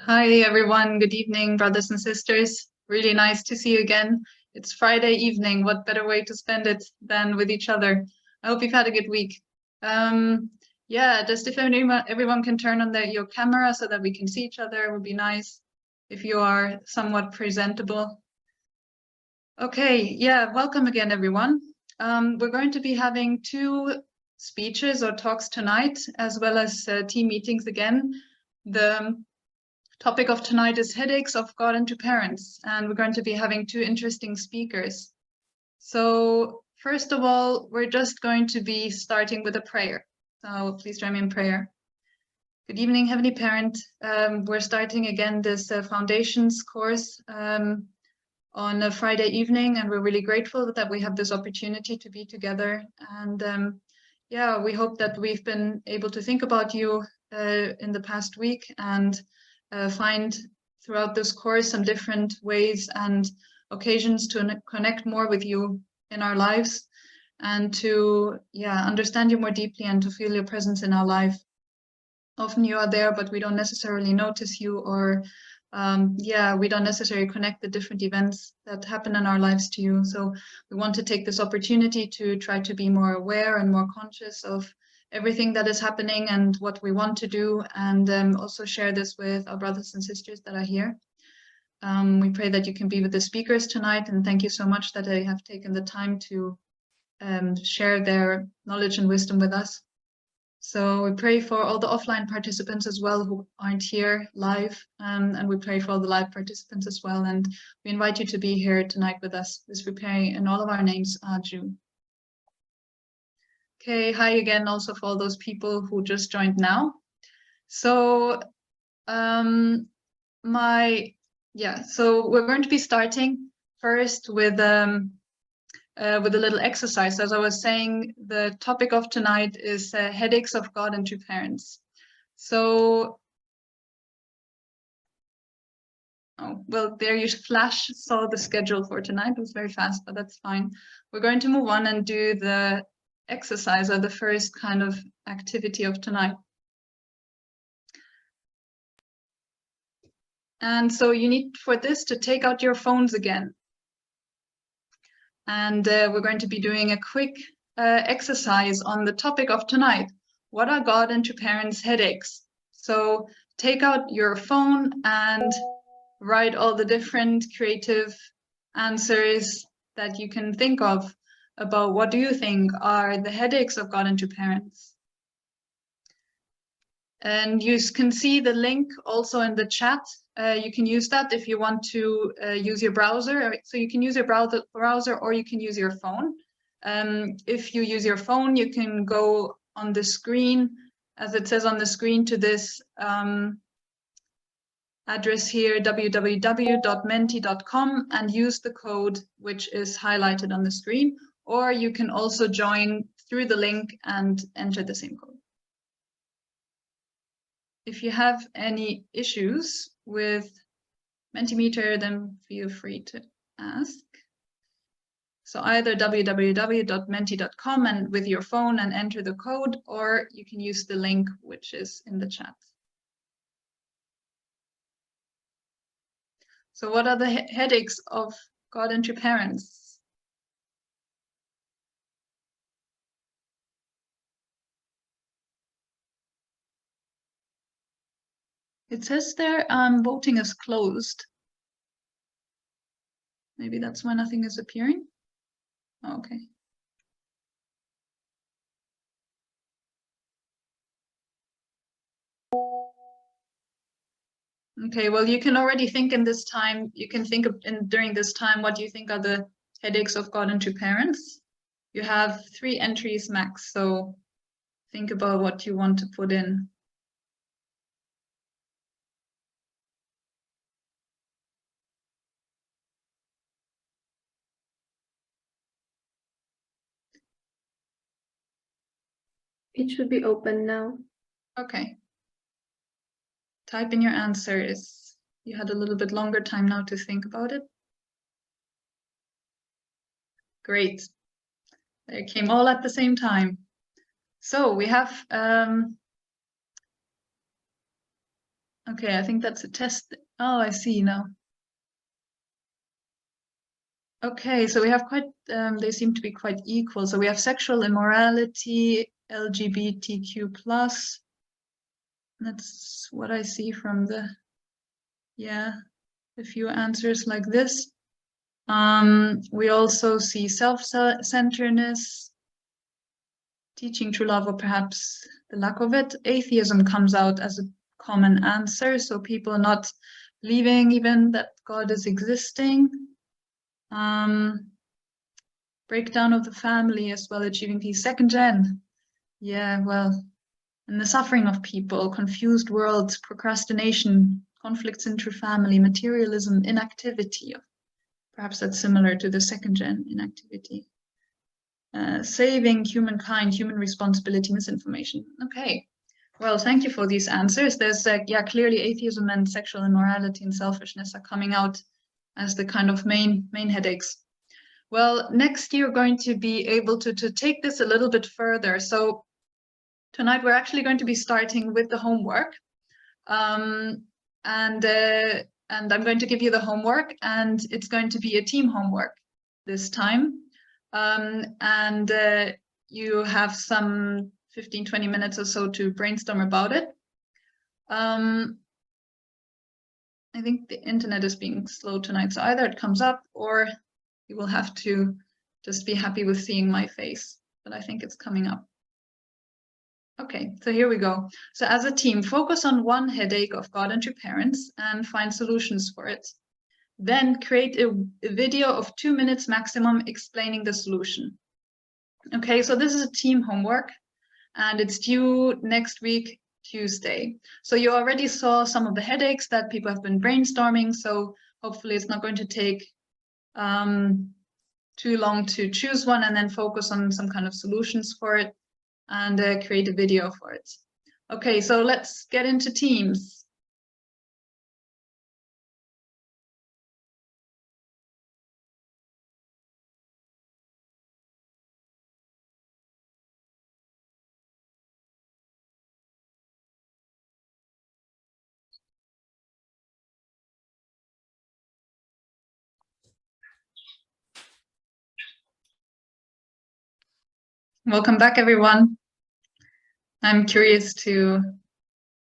Hi, everyone. Good evening, brothers and sisters. Really nice to see you again. It's Friday evening. What better way to spend it than with each other? I hope you've had a good week. Yeah, just if everyone can turn on your camera so that we can see each other, it would be nice if you are somewhat presentable. Okay, yeah, welcome again, everyone. We're going to be having two speeches or talks tonight, as well as team meetings again. The topic of tonight is headaches of God and to parents, and we're going to be having two interesting speakers. So first of all, we're just going to be starting with a prayer. So please join me in prayer. Good evening, Heavenly Parent. We're starting again this foundations course on a Friday evening, and we're really grateful that we have this opportunity to be together. And yeah, we hope that we've been able to think about you in the past week and find throughout this course some different ways and occasions to connect more with you in our lives and to understand you more deeply and to feel your presence in our life. Often you are there, but we don't necessarily notice you, or we don't necessarily connect the different events that happen in our lives to you. So we want to take this opportunity to try to be more aware and more conscious of everything that is happening and what we want to do, and also share this with our brothers and sisters that are here. We pray that you can be with the speakers tonight, and thank you so much that they have taken the time to share their knowledge and wisdom with us. So we pray for all the offline participants as well who aren't here live, and we pray for all the live participants as well. And we invite you to be here tonight with us. This we pray in all of our names, Jew. Okay, hi again also for all those people who just joined now. So so we're going to be starting first with a little exercise. As I was saying, the topic of tonight is headaches of God and to parents. So, there you flash saw the schedule for tonight. It was very fast, but that's fine. We're going to move on and do the exercise, or the first kind of activity of tonight. And so you need for this to take out your phones again. And we're going to be doing a quick exercise on the topic of tonight. What are God and to parents' headaches? So take out your phone and write all the different creative answers that you can think of about what do you think are the headaches of God and to parents. And you can see the link also in the chat. You can use that if you want to use your browser. So you can use your browser or you can use your phone. If you use your phone, you can go on the screen, as it says on the screen, to this address here, www.menti.com, and use the code which is highlighted on the screen. Or you can also join through the link and enter the same code. If you have any issues with Mentimeter, then feel free to ask. So either www.menti.com and with your phone and enter the code, or you can use the link which is in the chat. So what are the headaches of God and to parents? It says there voting is closed. Maybe that's why nothing is appearing. Okay. Okay, well, you can already think in this time, you can think of during this time, what do you think are the headaches of God and to parents? You have 3 entries max, so think about what you want to put in. It should be open now. Okay. Type in your answers. You had a little bit longer time now to think about it. Great. They came all at the same time. So we have, Okay, I think that's a test. Oh, I see now. Okay, so we have quite, they seem to be quite equal. So we have sexual immorality, LGBTQ+. That's what I see from the, yeah, a few answers like this. We also see self-centeredness, teaching true love, or perhaps the lack of it. Atheism comes out as a common answer, so people not believing even that God is existing. Breakdown of the family as well, achieving peace. Second gen, yeah, well, and the suffering of people, confused worlds, procrastination, conflicts intra-family, materialism, inactivity. Perhaps that's similar to the second gen, inactivity. Saving humankind, human responsibility, misinformation. Okay, well, thank you for these answers. There's, yeah, clearly atheism and sexual immorality and selfishness are coming out as the kind of main headaches. Well, next you're going to be able to take this a little bit further. So tonight we're actually going to be starting with the homework. And I'm going to give you the homework, and it's going to be a team homework this time. You have some 15-20 minutes or so to brainstorm about it. I think the internet is being slow tonight, so either it comes up or you will have to just be happy with seeing my face, but I think it's coming up. Okay, so here we go. So as a team, focus on one headache of God and your parents and find solutions for it. Then create a video of 2 minutes maximum explaining the solution. Okay, so this is a team homework and it's due next week, Tuesday. So you already saw some of the headaches that people have been brainstorming, so hopefully it's not going to take too long to choose one and then focus on some kind of solutions for it and create a video for it. Okay, so let's get into teams. Welcome back, everyone. I'm curious to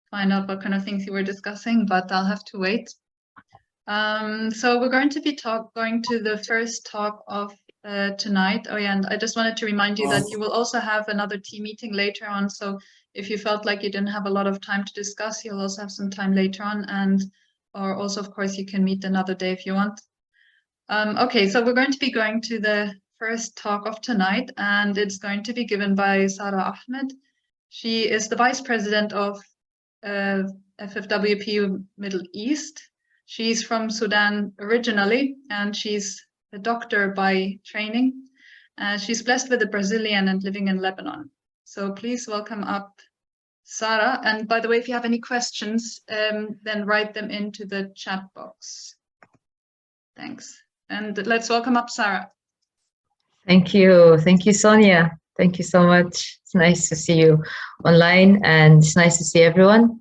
find out what kind of things you were discussing, but I'll have to wait. So we're going to be going to the first talk of tonight. Oh yeah, and I just wanted to remind you that you will also have another team meeting later on. So if you felt like you didn't have a lot of time to discuss, you'll also have some time later on, or also, of course, you can meet another day if you want. Okay, so we're going to be going to the first talk of tonight, and it's going to be given by Sarah Ahmed. She is the Vice President of FFWP Middle East. She's from Sudan originally, and she's a doctor by training. She's blessed with a Brazilian and living in Lebanon. So please welcome up Sarah. And by the way, if you have any questions, then write them into the chat box. Thanks. And let's welcome up Sarah. Thank you, Sonia. Thank you so much. It's nice to see you online, and it's nice to see everyone.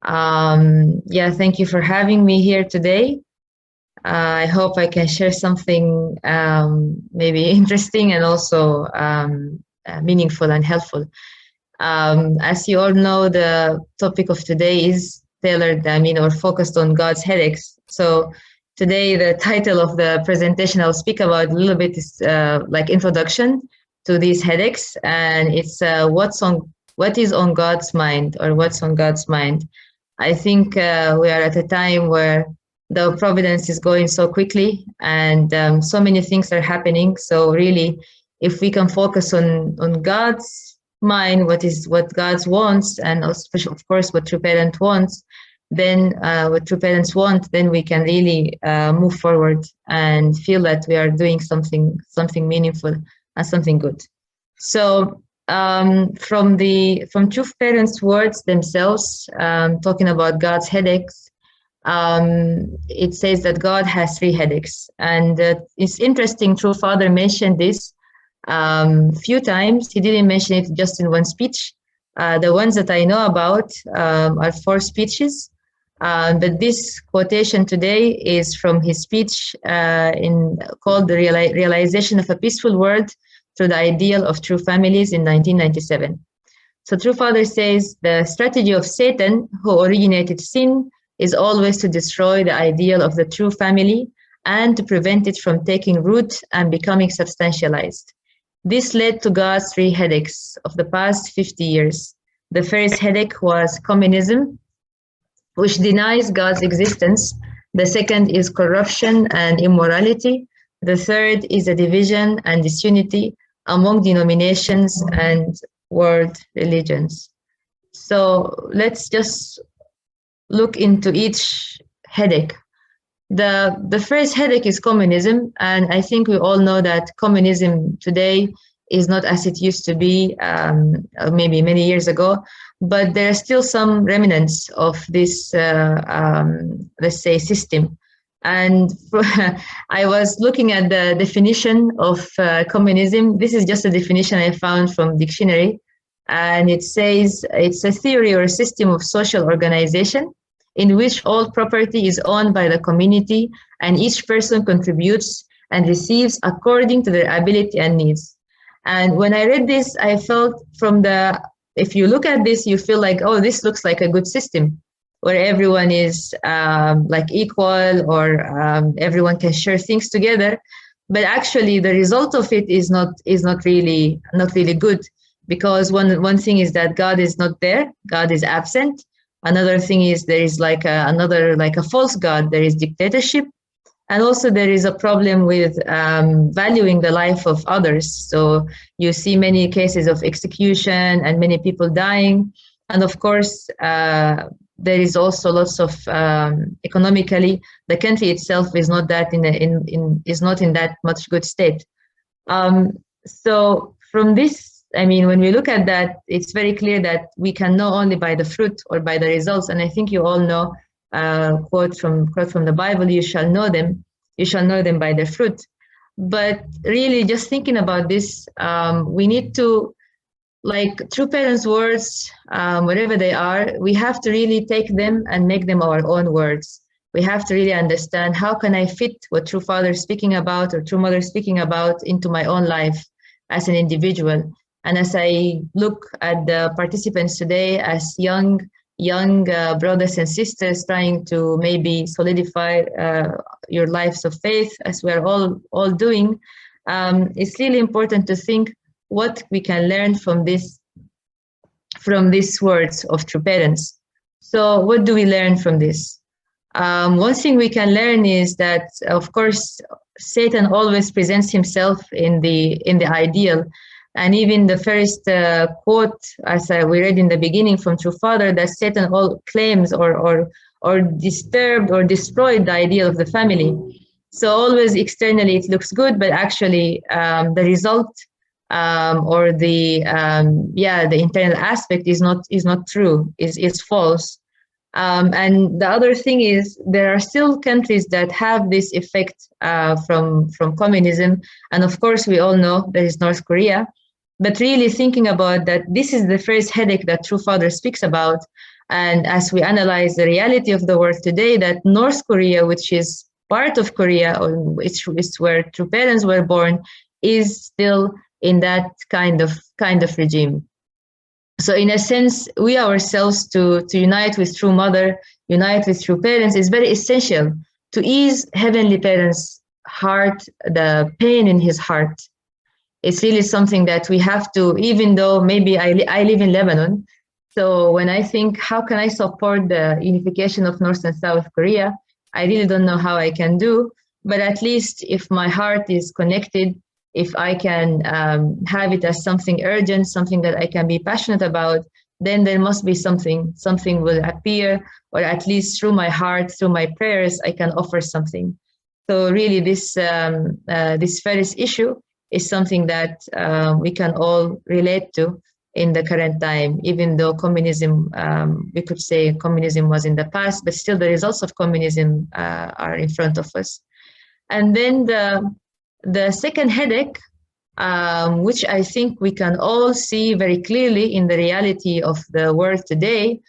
Yeah, thank you for having me here today. I hope I can share something maybe interesting and also meaningful and helpful. As you all know, the topic of today is tailored, or focused on God's headaches. So today, the title of the presentation I'll speak about a little bit is like introduction to these headaches, and it's what is on God's mind, or what's on God's mind. I think we are at a time where the providence is going so quickly, and so many things are happening. So really, if we can focus on God's mind, what God wants, and also, of course, what true parent wants, then what true parents want, then we can really move forward and feel that we are doing something meaningful and something good. So from true parents' words themselves, talking about God's headaches, it says that God has 3 headaches, and it's interesting. True Father mentioned this few times. He didn't mention it just in one speech. The ones that I know about are 4 speeches. But this quotation today is from his speech called The Realization of a Peaceful World Through the Ideal of True Families in 1997. So True Father says, the strategy of Satan, who originated sin, is always to destroy the ideal of the true family and to prevent it from taking root and becoming substantialized. This led to God's 3 headaches of the past 50 years. The first headache was communism, which denies God's existence. The second is corruption and immorality. The third is a division and disunity among denominations and world religions. So let's just look into each headache. The first headache is communism, and I think we all know that communism today is not as it used to be maybe many years ago, but there are still some remnants of this, let's say, system. And I was looking at the definition of communism. This is just a definition I found from dictionary, and it says it's a theory or a system of social organization in which all property is owned by the community and each person contributes and receives according to their ability and needs. And when I read this, I felt if you look at this, you feel like, oh, this looks like a good system where everyone is like equal, or everyone can share things together. But actually, the result of it is not really good, because one thing is that God is not there, God is absent. Another thing is there is like a false God. There is dictatorship, and also there is a problem with valuing the life of others. So you see many cases of execution and many people dying, and of course there is also lots of economically the country itself is not that is not in that much good state. So from this, I mean, when we look at that, it's very clear that we can know only by the fruit or by the results. And I think you all know quote from the Bible: "You shall know them by their fruit." But really, just thinking about this, we need to, like true parents' words, wherever they are, we have to really take them and make them our own words. We have to really understand, how can I fit what true father is speaking about or true mother is speaking about into my own life as an individual. And as I look at the participants today as young brothers and sisters trying to maybe solidify your lives of faith, as we're all doing, it's really important to think what we can learn from these words of true parents. So what do we learn from this? One thing we can learn is that, of course, Satan always presents himself in the ideal. And even the first quote, as we read in the beginning from True Father, that Satan all claims or disturbed or destroyed the ideal of the family. So always externally it looks good, but actually the result or the internal aspect is not true, is false. And the other thing is, there are still countries that have this effect from communism, and of course we all know there is North Korea. But really thinking about that, this is the first headache that True Father speaks about. And as we analyze the reality of the world today, that North Korea, which is part of Korea, or which is where true parents were born, is still in that kind of regime. So in a sense, we ourselves to unite with True Mother, unite with True Parents, is very essential to ease Heavenly Parents' heart, the pain in his heart. It's really something that we have to, even though maybe I live in Lebanon. So when I think, how can I support the unification of North and South Korea? I really don't know how I can do, but at least if my heart is connected, if I can have it as something urgent, something that I can be passionate about, then there must be something will appear, or at least through my heart, through my prayers, I can offer something. So really this first issue is something that we can all relate to in the current time, even though communism, we could say communism was in the past, but still the results of communism are in front of us. And then the second headache, which I think we can all see very clearly in the reality of the world today,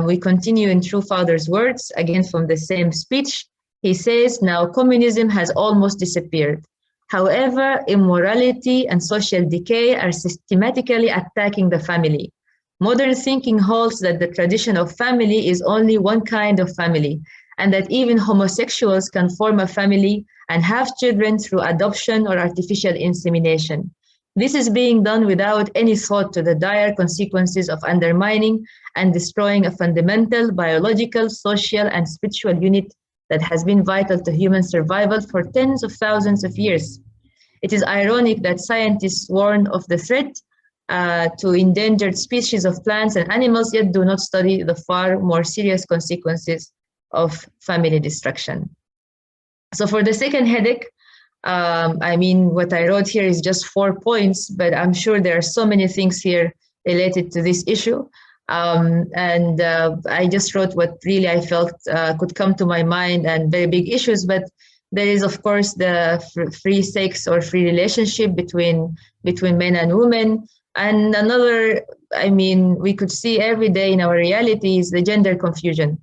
We continue in True Father's words, again from the same speech. He says, now communism has almost disappeared. However, immorality and social decay are systematically attacking the family. Modern thinking holds that the tradition of family is only one kind of family, and that even homosexuals can form a family and have children through adoption or artificial insemination. This is being done without any thought to the dire consequences of undermining and destroying a fundamental biological, social, and spiritual unit that has been vital to human survival for tens of thousands of years. It is ironic that scientists warn of the threat to endangered species of plants and animals, yet do not study the far more serious consequences of family destruction. So for the second headache, I mean, what I wrote here is just 4 points, but I'm sure there are so many things here related to this issue. I just wrote what really I felt could come to my mind, and very big issues, but there is, of course, the free sex or free relationship between men and women. And another, I mean, we could see every day in our reality is the gender confusion.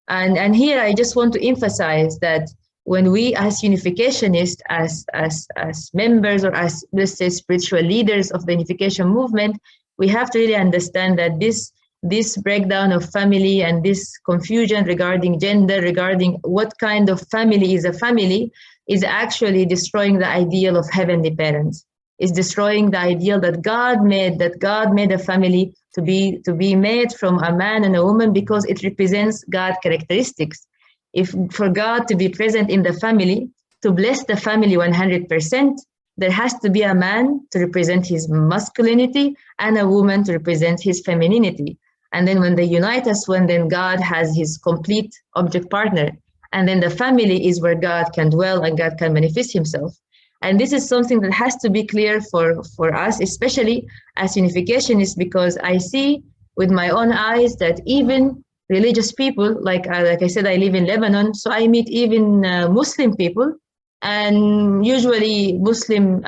And here I just want to emphasize that when we as unificationists, as members, or as, let's say, spiritual leaders of the unification movement, we have to really understand that this breakdown of family and this confusion regarding gender, regarding what kind of family is a family, is actually destroying the ideal of heavenly parents. Is destroying the ideal that God made a family to be made from a man and a woman, because it represents God characteristics. If for God to be present in the family, to bless the family 100%, there has to be a man to represent his masculinity and a woman to represent his femininity. And then when they unite as one, then God has his complete object partner. And then the family is where God can dwell and God can manifest himself. And this is something that has to be clear for us, especially as unificationists, because I see with my own eyes that even religious people, like I said, I live in Lebanon, so I meet even Muslim people, and usually Muslim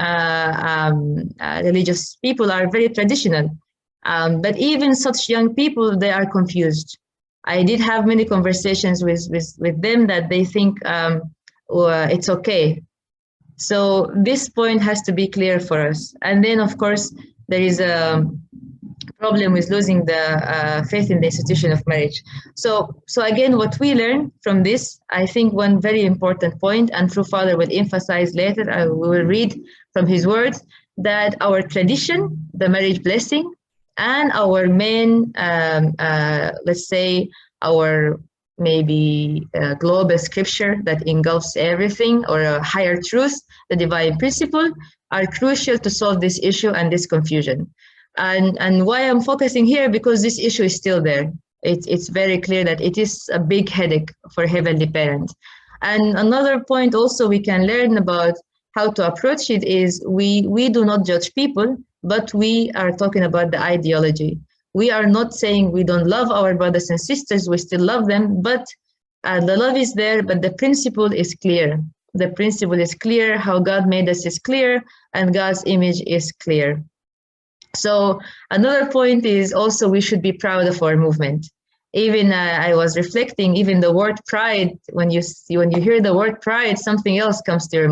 religious people are very traditional. But even such young people, they are confused. I did have many conversations with them that they think it's okay. So this point has to be clear for us. And then, of course, there is a problem with losing the faith in the institution of marriage. So again, what we learn from this, I think one very important point, and True Father will emphasize later, we will read from his words, that our tradition, the marriage blessing, and our main, let's say, our maybe global scripture that engulfs everything, or a higher truth, the divine principle, are crucial to solve this issue and this confusion. And why I'm focusing here, because this issue is still there. It's very clear that it is a big headache for Heavenly Parent. And another point also we can learn about how to approach it is we do not judge people, but we are talking about the ideology. We are not saying we don't love our brothers and sisters, we still love them, but the love is there, but the principle is clear. The principle is clear, how God made us is clear, and God's image is clear. So another point is also we should be proud of our movement. Even I was reflecting, even the word pride, when you hear the word pride, something else comes to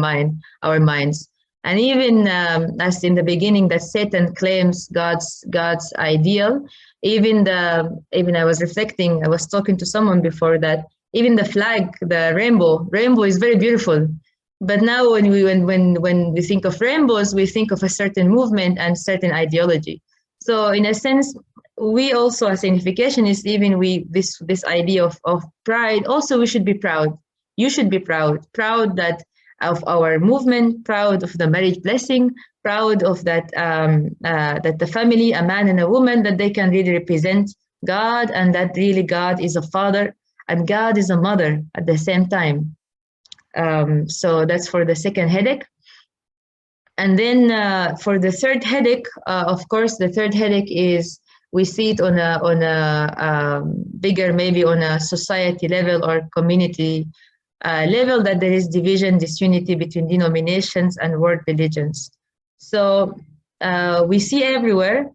our minds. And even as in the beginning that Satan claims God's ideal, even I was reflecting, I was talking to someone before that even the flag, the rainbow is very beautiful. But now when we think of rainbows, we think of a certain movement and certain ideology. So in a sense, we also as unificationists, even this idea of pride, also we should be proud. You should be proud that of our movement, proud of the marriage blessing, proud of that that the family, a man and a woman, that they can really represent God, and that really God is a father and God is a mother at the same time. So that's for the second headache. And then for the third headache, of course, the third headache is we see it on a bigger, maybe on a society level or community level, that there is division, disunity between denominations and world religions. So we see everywhere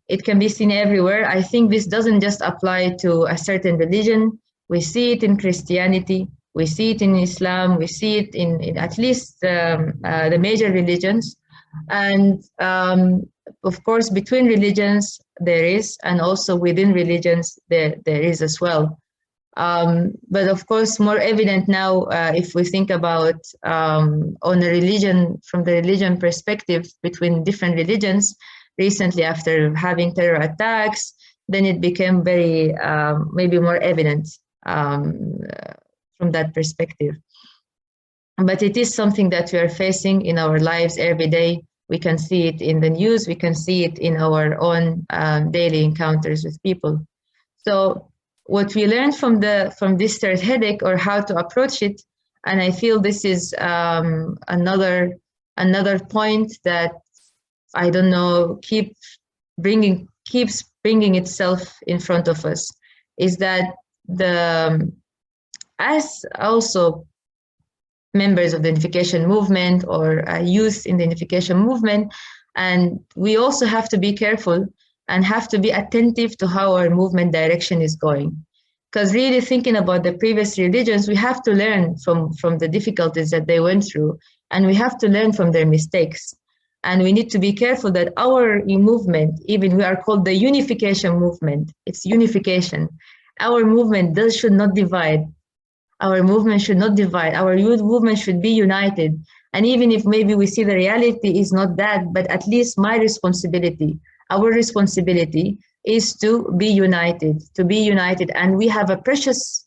It can be seen everywhere. I think this doesn't just apply to a certain religion. We see it in Christianity, we see it in Islam, we see it in at least the major religions. And of course, between religions there is, and also within religions there is as well. But of course, more evident now if we think about on a religion, from the religion perspective between different religions. Recently, after having terror attacks, then it became very maybe more evident from that perspective. But it is something that we are facing in our lives every day. We can see it in the news, we can see it in our own daily encounters with people. So what we learned from this third headache, or how to approach it, and I feel this is another point that, I don't know, keeps bringing itself in front of us, is that as also members of the unification movement, or youth in the unification movement, and we also have to be careful and have to be attentive to how our movement direction is going. Because really thinking about the previous religions, we have to learn from the difficulties that they went through, and we have to learn from their mistakes. And we need to be careful that our movement, even we are called the unification movement, it's unification. Our movement should not divide. Our movement should not divide. Our youth movement should be united. And even if maybe we see the reality is not that, but at least my responsibility, our responsibility is to be united, And we have a precious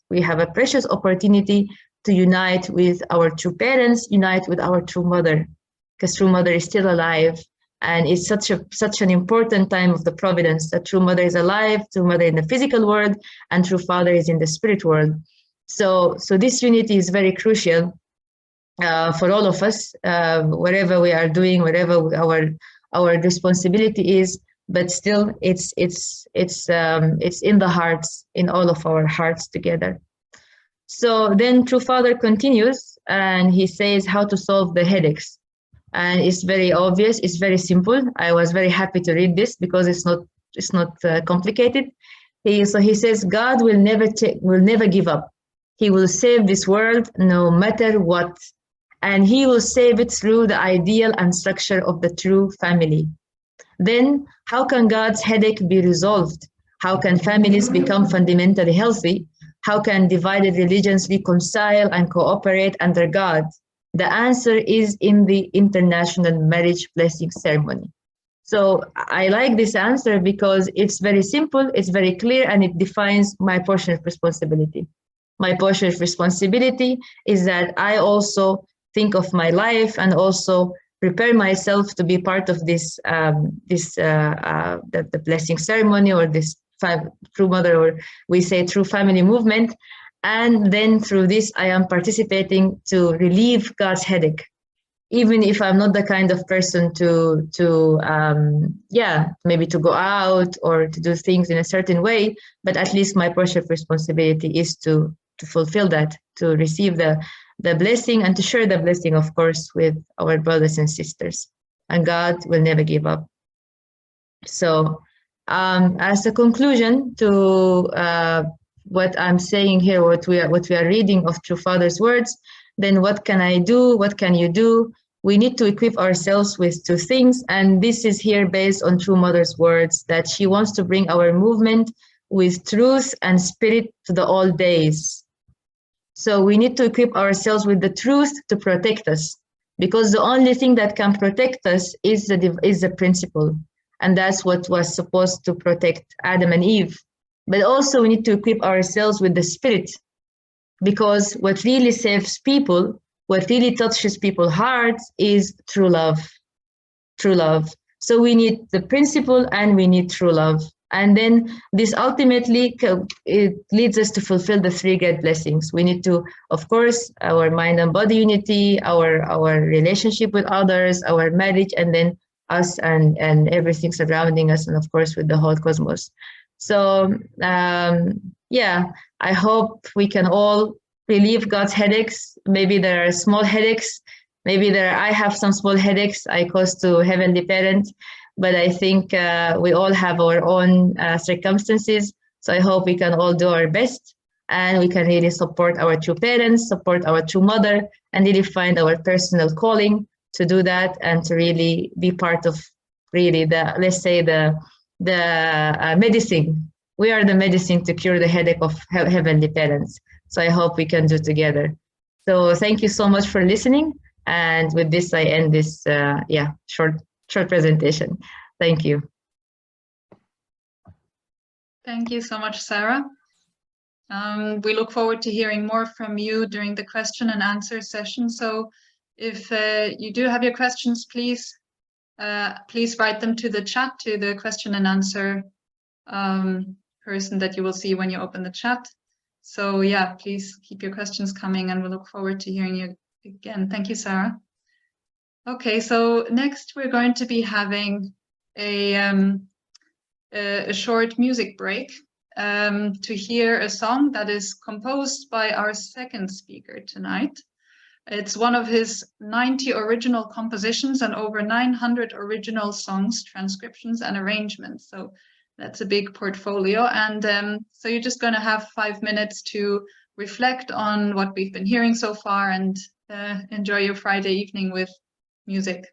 opportunity to unite with our true parents, unite with our true mother, because true mother is still alive. And it's such an important time of the providence that true mother is alive, true mother in the physical world, and true father is in the spirit world. So this unity is very crucial for all of us, wherever we are doing, whatever our responsibility is. But still, it's in the hearts, in all of our hearts together. So then True Father continues, and he says how to solve the headaches. And it's very obvious, it's very simple. I was very happy to read this because it's not complicated. So he says, God will never give up. He will save this world no matter what. And he will save it through the ideal and structure of the true family. Then how can God's headache be resolved? How can families become fundamentally healthy? How can divided religions reconcile and cooperate under God? The answer is in the international marriage blessing ceremony. So I like this answer because it's very simple, it's very clear, and it defines my portion of responsibility. My portion of responsibility is that I also think of my life and also prepare myself to be part of this the blessing ceremony, or this true mother, or we say true family movement. And then through this, I am participating to relieve God's headache, even if I'm not the kind of person maybe to go out or to do things in a certain way, but at least my portion of responsibility is to fulfill that, to receive the blessing and to share the blessing, of course, with our brothers and sisters. And God will never give up. So as a conclusion to what I'm saying here, what we are reading of True Father's words, then what can I do? What can you do? We need to equip ourselves with two things. And this is here based on True Mother's words, that she wants to bring our movement with truth and spirit to the old days. So we need to equip ourselves with the truth to protect us, because the only thing that can protect us is the principle. And that's what was supposed to protect Adam and Eve. But also we need to equip ourselves with the spirit, because what really saves people, what really touches people's hearts is true love. True love. So we need the principle and we need true love. And then this ultimately, it leads us to fulfill the three great blessings. We need to, of course, our mind and body unity, our relationship with others, our marriage, and then us and everything surrounding us, and of course with the whole cosmos. So I hope we can all relieve God's headaches. Maybe there are small headaches. Maybe I have some small headaches I cause to Heavenly Parent. but I think we all have our own circumstances. So I hope we can all do our best, and we can really support our true parents, support our true mother, and really find our personal calling to do that, and to really be part of really the, let's say, the medicine. We are the medicine to cure the headache of heavenly parents. So I hope we can do together. So thank you so much for listening. And with this, I end this short presentation. Thank you. Thank you so much, Sarah. We look forward to hearing more from you during the question and answer session. So if you do have your questions, please write them to the chat, to the question and answer person that you will see when you open the chat. So yeah, please keep your questions coming, and we look forward to hearing you again. Thank you, Sarah. Okay, so next we're going to be having a short music break to hear a song that is composed by our second speaker tonight. It's one of his 90 original compositions and over 900 original songs, transcriptions, and arrangements. So that's a big portfolio. And so you're just going to have 5 minutes to reflect on what we've been hearing so far, and enjoy your Friday evening with music.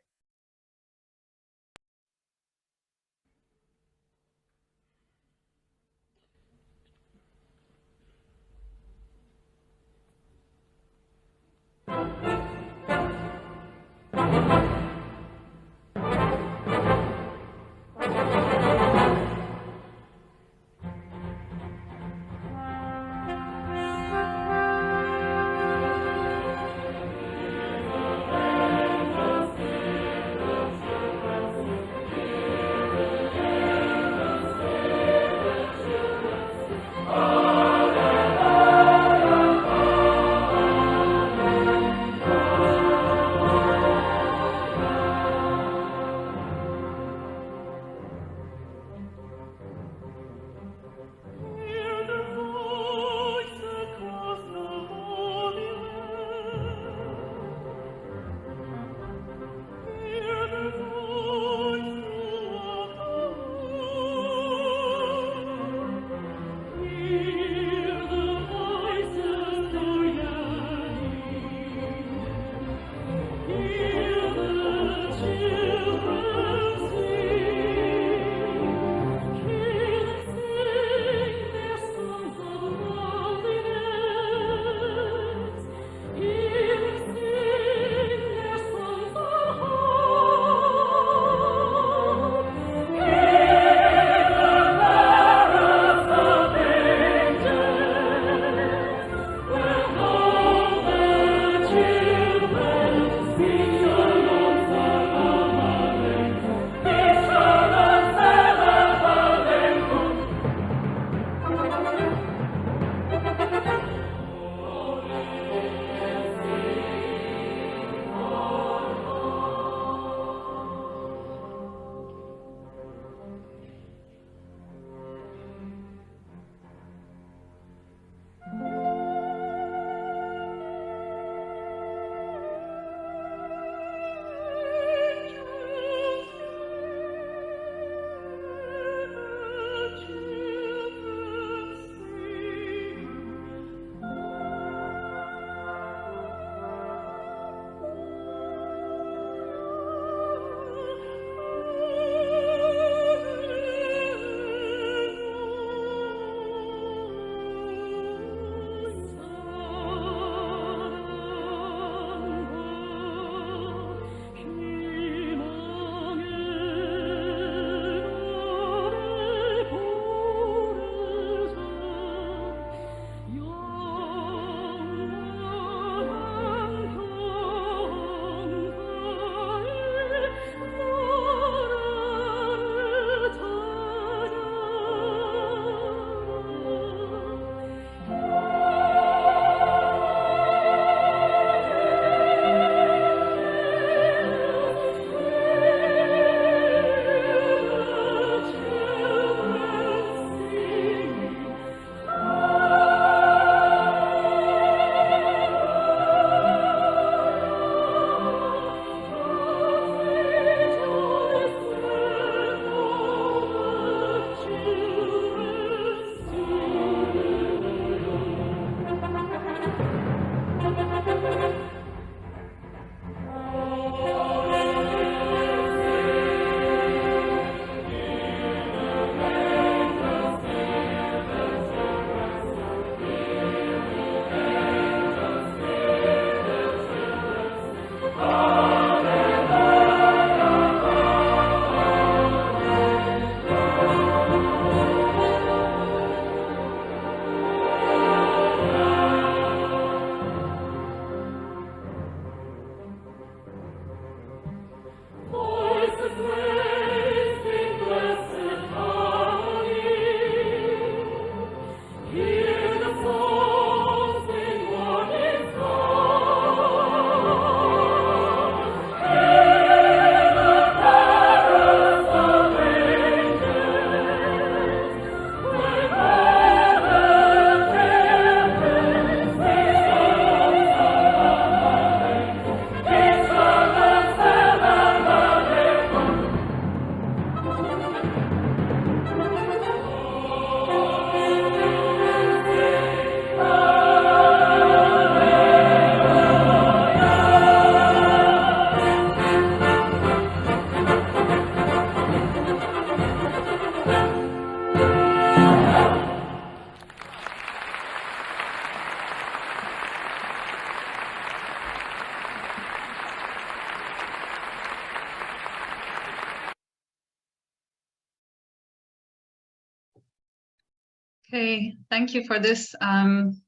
Okay, thank you for this. From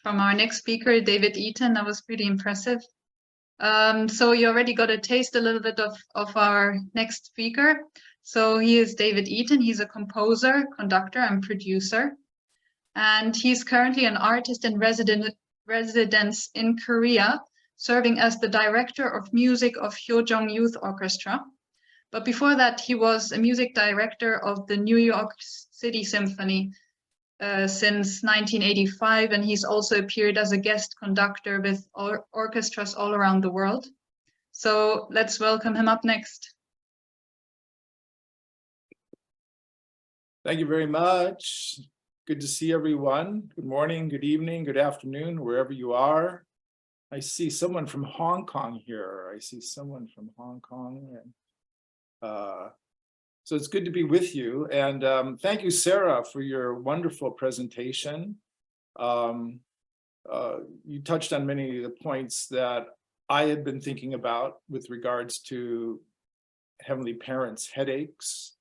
our next speaker, David Eaton, that was pretty impressive. So you already got a taste a little bit of our next speaker. So he is David Eaton. He's a composer, conductor, and producer. And he's currently an artist in residence in Korea, serving as the director of music of Hyojong Youth Orchestra. But before that, he was a music director of the New York City Symphony since 1985, and he's also appeared as a guest conductor with orchestras all around the world. So let's welcome him up next. Thank you very much. Good to see everyone. Good morning, good evening, good afternoon, wherever you are. I see someone from Hong Kong here. I see someone from Hong Kong. And, so it's good to be with you. And thank you, Sarah, for your wonderful presentation. You touched on many of the points that I had been thinking about with regards to Heavenly Parents' headaches.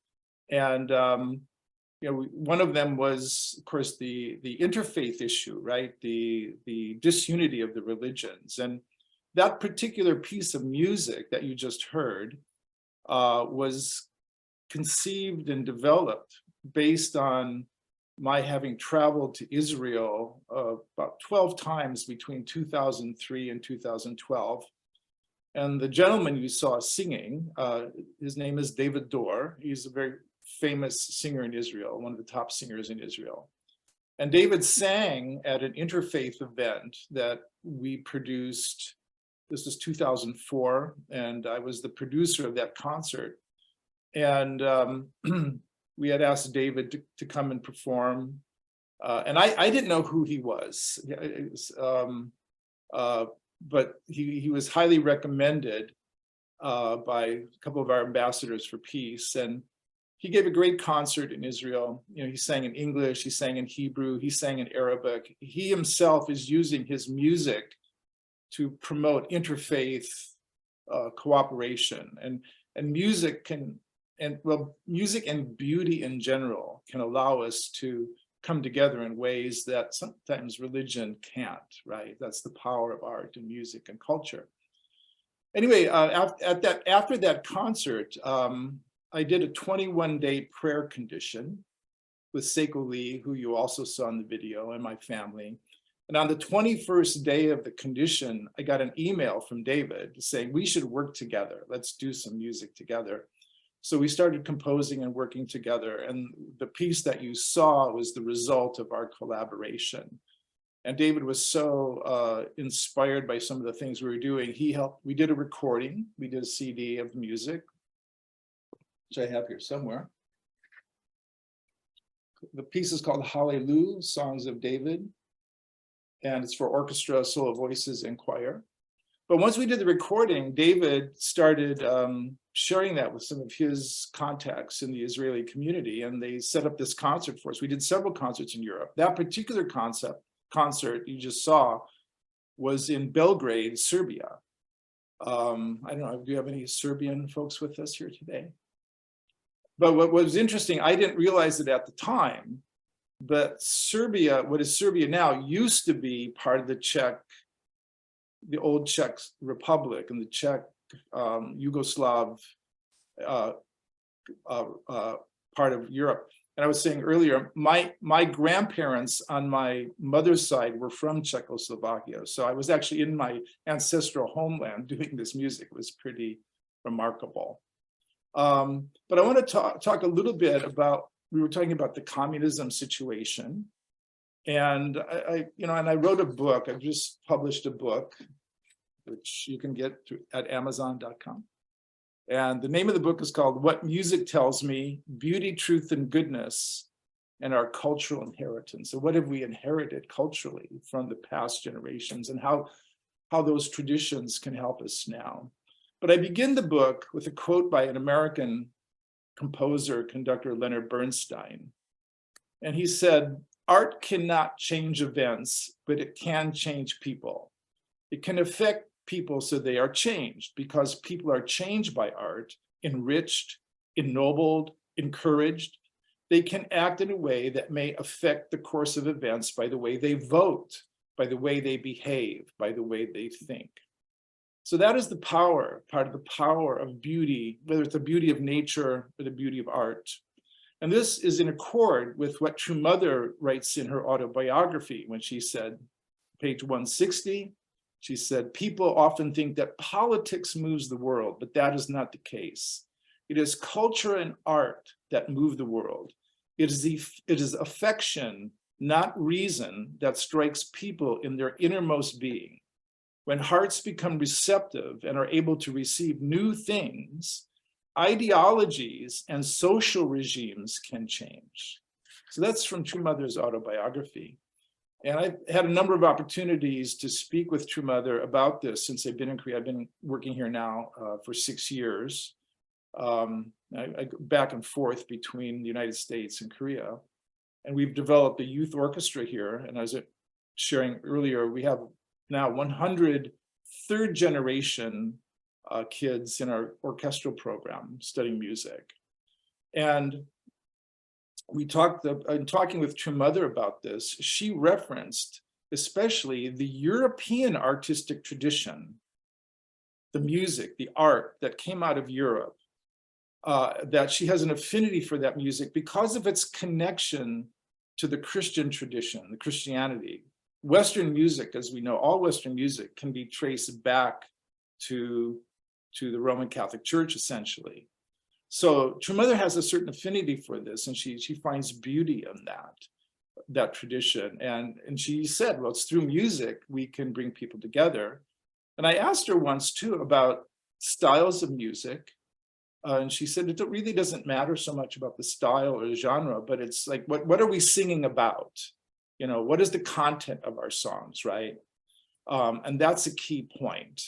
And you know, one of them was, of course, the interfaith issue, right? The disunity of the religions. And that particular piece of music that you just heard was conceived and developed based on my having traveled to Israel about 12 times between 2003 and 2012. And the gentleman you saw singing, his name is David Dor. He's a very famous singer in Israel, one of the top singers in Israel. And David sang at an interfaith event that we produced. This was 2004, and I was the producer of that concert. And we had asked David to come and perform. And I didn't know who he was, but he was highly recommended by a couple of our ambassadors for peace. And he gave a great concert in Israel. You know, he sang in English, he sang in Hebrew, he sang in Arabic. He himself is using his music to promote interfaith cooperation. And music can, music and beauty in general can allow us to come together in ways that sometimes religion can't, right? That's the power of art and music and culture. Anyway, after that concert, I did a 21-day prayer condition with Seiko Lee, who you also saw in the video, and my family. And on the 21st day of the condition, I got an email from David saying, we should work together. Let's do some music together. So we started composing and working together. And the piece that you saw was the result of our collaboration. And David was so inspired by some of the things we were doing. He helped, we did a recording. We did a CD of music, which I have here somewhere. The piece is called Hallelujah, Songs of David. And it's for orchestra, solo voices, and choir. But once we did the recording, David started sharing that with some of his contacts in the Israeli community, and they set up this concert for us. We did several concerts in Europe. That particular concert you just saw was in Belgrade, Serbia. I don't know, do you have any Serbian folks with us here today? But what was interesting, I didn't realize it at the time, but Serbia, what is Serbia now, used to be part of the old Czech Republic and the Czech Yugoslav part of Europe. And I was saying earlier, my grandparents on my mother's side were from Czechoslovakia. So I was actually in my ancestral homeland doing this music. It was pretty remarkable. But I want to talk a little bit about, we were talking about the communism situation. And I wrote a book. I just published a book, which you can get at Amazon.com. And the name of the book is called What Music Tells Me, Beauty, Truth, and Goodness, and Our Cultural Inheritance. So what have we inherited culturally from the past generations, and how those traditions can help us now. But I begin the book with a quote by an American composer, conductor, Leonard Bernstein. And he said, art cannot change events, but it can change people. It can affect people so they are changed, because people are changed by art, enriched, ennobled, encouraged, they can act in a way that may affect the course of events by the way they vote, by the way they behave, by the way they think. So that is the power, part of the power of beauty, whether it's the beauty of nature or the beauty of art. And this is in accord with what True Mother writes in her autobiography when she said, page 160, she said, people often think that politics moves the world, but that is not the case. It is culture and art that move the world. It is affection, not reason, that strikes people in their innermost being. When hearts become receptive and are able to receive new things, ideologies and social regimes can change. So that's from True Mother's autobiography. And I've had a number of opportunities to speak with True Mother about this since I've been in Korea. I've been working here now for 6 years. I go back and forth between the United States and Korea. And we've developed a youth orchestra here. And as I was sharing earlier, we have now 100 third generation kids in our orchestral program studying music. And in talking with True Mother about this, she referenced especially the European artistic tradition, the music, the art that came out of Europe, that she has an affinity for that music because of its connection to the Christian tradition, the Christianity. Western music, as we know, all Western music can be traced back to the Roman Catholic Church, essentially. So True Mother has a certain affinity for this, and she finds beauty in that tradition. And she said, well, it's through music we can bring people together. And I asked her once too about styles of music. And she said, it really doesn't matter so much about the style or the genre, but it's like, what are we singing about? You know, what is the content of our songs, right? And that's a key point,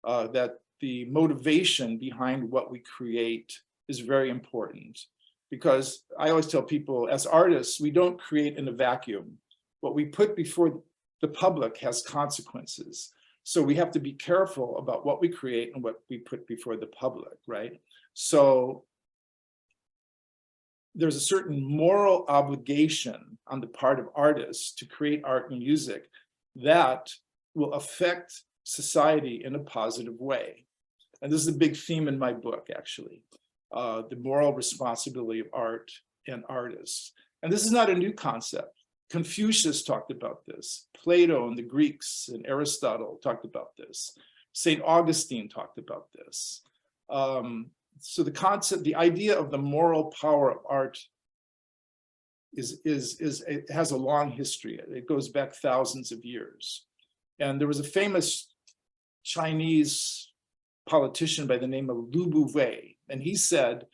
that the motivation behind what we create is very important. Because I always tell people, as artists, we don't create in a vacuum. What we put before the public has consequences. So we have to be careful about what we create and what we put before the public, right? So there's a certain moral obligation on the part of artists to create art and music that will affect society in a positive way. And this is a big theme in my book, actually, the moral responsibility of art and artists. And this is not a new concept. Confucius talked about this. Plato and the Greeks and Aristotle talked about this. St. Augustine talked about this. So the concept, the idea of the moral power of art it has a long history. It goes back thousands of years. And there was a famous Chinese politician by the name of Lu Buwei, and he said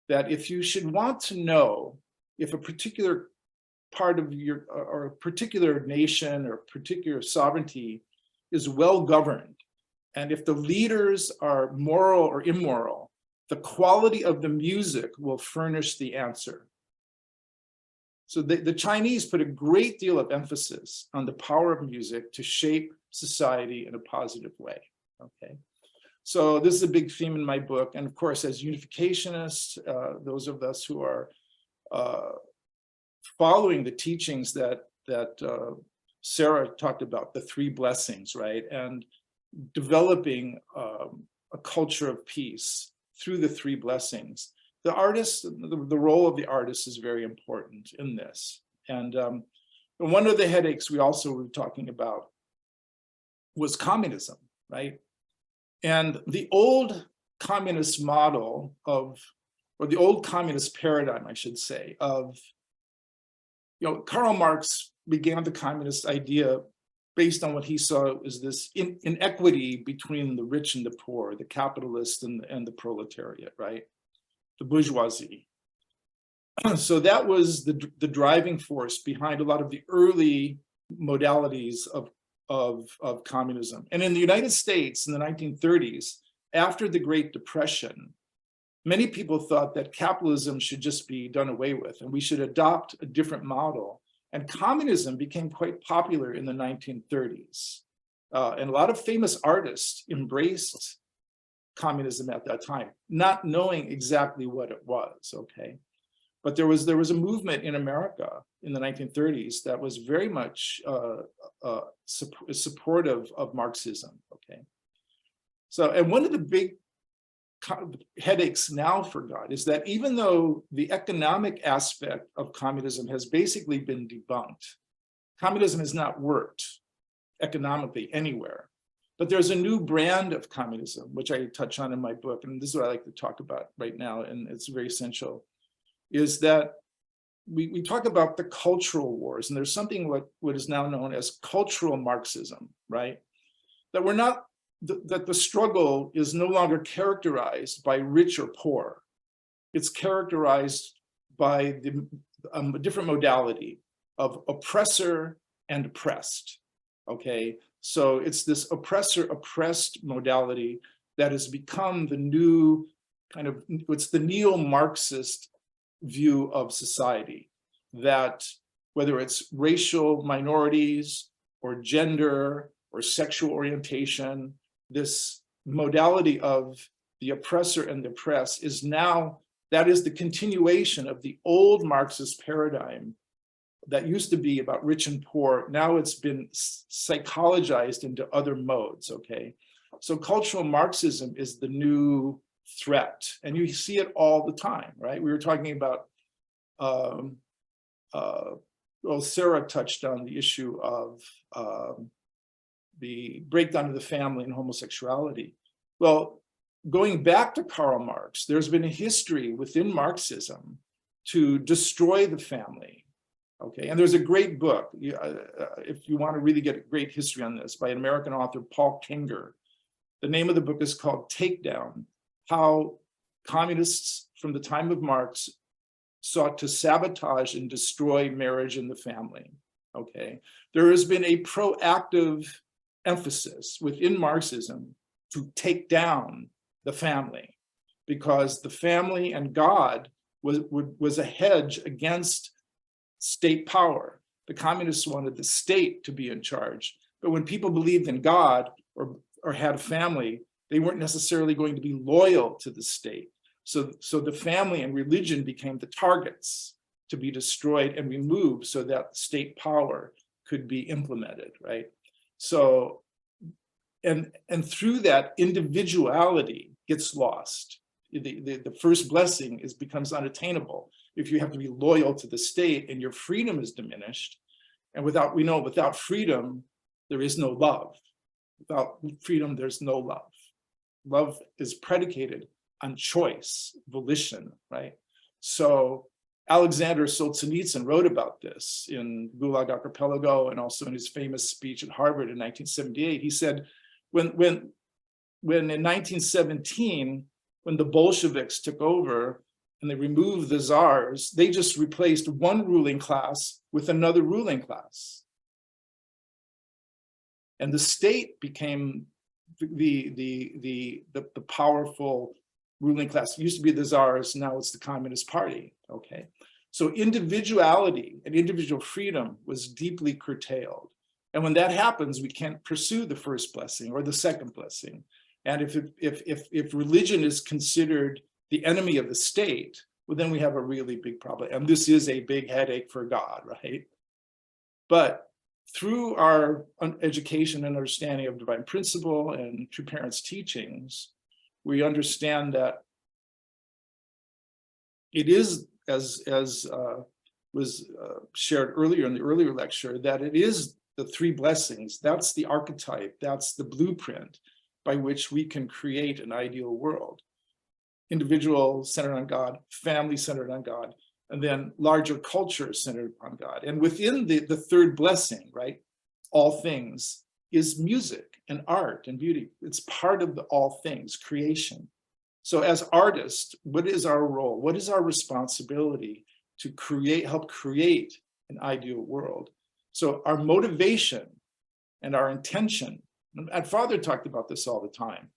that if you should want to know if a particular part of your, or a particular nation or particular sovereignty is well governed, and if the leaders are moral or immoral, the quality of the music will furnish the answer. So the Chinese put a great deal of emphasis on the power of music to shape society in a positive way, okay? So this is a big theme in my book. And of course, as unificationists, those of us who are following the teachings that Sarah talked about, the 3 blessings, right? And developing a culture of peace through the 3 blessings. The artist, the role of the artist is very important in this. And one of the headaches we also were talking about was communism, right? And the old communist model of, or the old communist paradigm, I should say, of, Karl Marx began the communist idea based on what he saw as this inequity between the rich and the poor, the capitalist and the proletariat, right? The bourgeoisie. So that was the driving force behind a lot of the early modalities of communism. And in the United States in the 1930s, after the Great Depression, many people thought that capitalism should just be done away with and we should adopt a different model. And communism became quite popular in the 1930s. And a lot of famous artists embraced communism at that time, not knowing exactly what it was, okay? But there was a movement in America in the 1930s that was very much supportive of Marxism. Okay, so and one of the big headaches now for God is that even though the economic aspect of communism has basically been debunked, communism has not worked economically anywhere. But there's a new brand of communism, which I touch on in my book, and this is what I like to talk about right now, and it's very essential, is that we talk about the cultural wars, and there's something what is now known as cultural Marxism, right? That we're not, that the struggle is no longer characterized by rich or poor. It's characterized by the different modality of oppressor and oppressed, okay? So it's this oppressor-oppressed modality that has become the new kind of, it's the neo-Marxist view of society, that whether it's racial minorities or gender or sexual orientation, this modality of the oppressor and the oppressed is now, that is the continuation of the old Marxist paradigm that used to be about rich and poor. Now it's been psychologized into other modes, okay? So cultural Marxism is the new threat, and you see it all the time, right? We were talking about, well, Sarah touched on the issue of the breakdown of the family and homosexuality. Well, going back to Karl Marx, there's been a history within Marxism to destroy the family. Okay, and there's a great book, if you want to really get a great history on this, by an American author, Paul Kenger. The name of the book is called Takedown: How Communists from the Time of Marx Sought to Sabotage and Destroy Marriage and the Family. Okay, there has been a proactive emphasis within Marxism to take down the family, because the family and God was a hedge against state power. The communists wanted the state to be in charge, but when people believed in God or had a family, they weren't necessarily going to be loyal to the state. So the family and religion became the targets to be destroyed and removed so that state power could be implemented, right? So, and through that, individuality gets lost. The first blessing becomes unattainable if you have to be loyal to the state, and your freedom is diminished. And without freedom, there is no love. Without freedom, there's no love. Love is predicated on choice, volition, right? So Alexander Solzhenitsyn wrote about this in Gulag Archipelago, and also in his famous speech at Harvard in 1978. He said, when in 1917, when the Bolsheviks took over and they removed the czars, they just replaced one ruling class with another ruling class. And the state became the powerful ruling class. It used to be the czars, now it's the Communist Party, okay? So individuality and individual freedom was deeply curtailed. And when that happens, we can't pursue the first blessing or the second blessing. And if religion is considered the enemy of the state, well, then we have a really big problem. And this is a big headache for God, right? But through our education and understanding of divine principle and True Parents' teachings, we understand that it is, as was shared earlier in the earlier lecture, that it is the three blessings. That's the archetype. That's the blueprint by which we can create an ideal world. Individual centered on God, family centered on God, and then larger culture centered on God. And within the third blessing, right, all things, is music and art and beauty. It's part of the all things, creation. So as artists, what is our role? What is our responsibility to help create an ideal world? So our motivation and our intention, and Father talked about this all the time.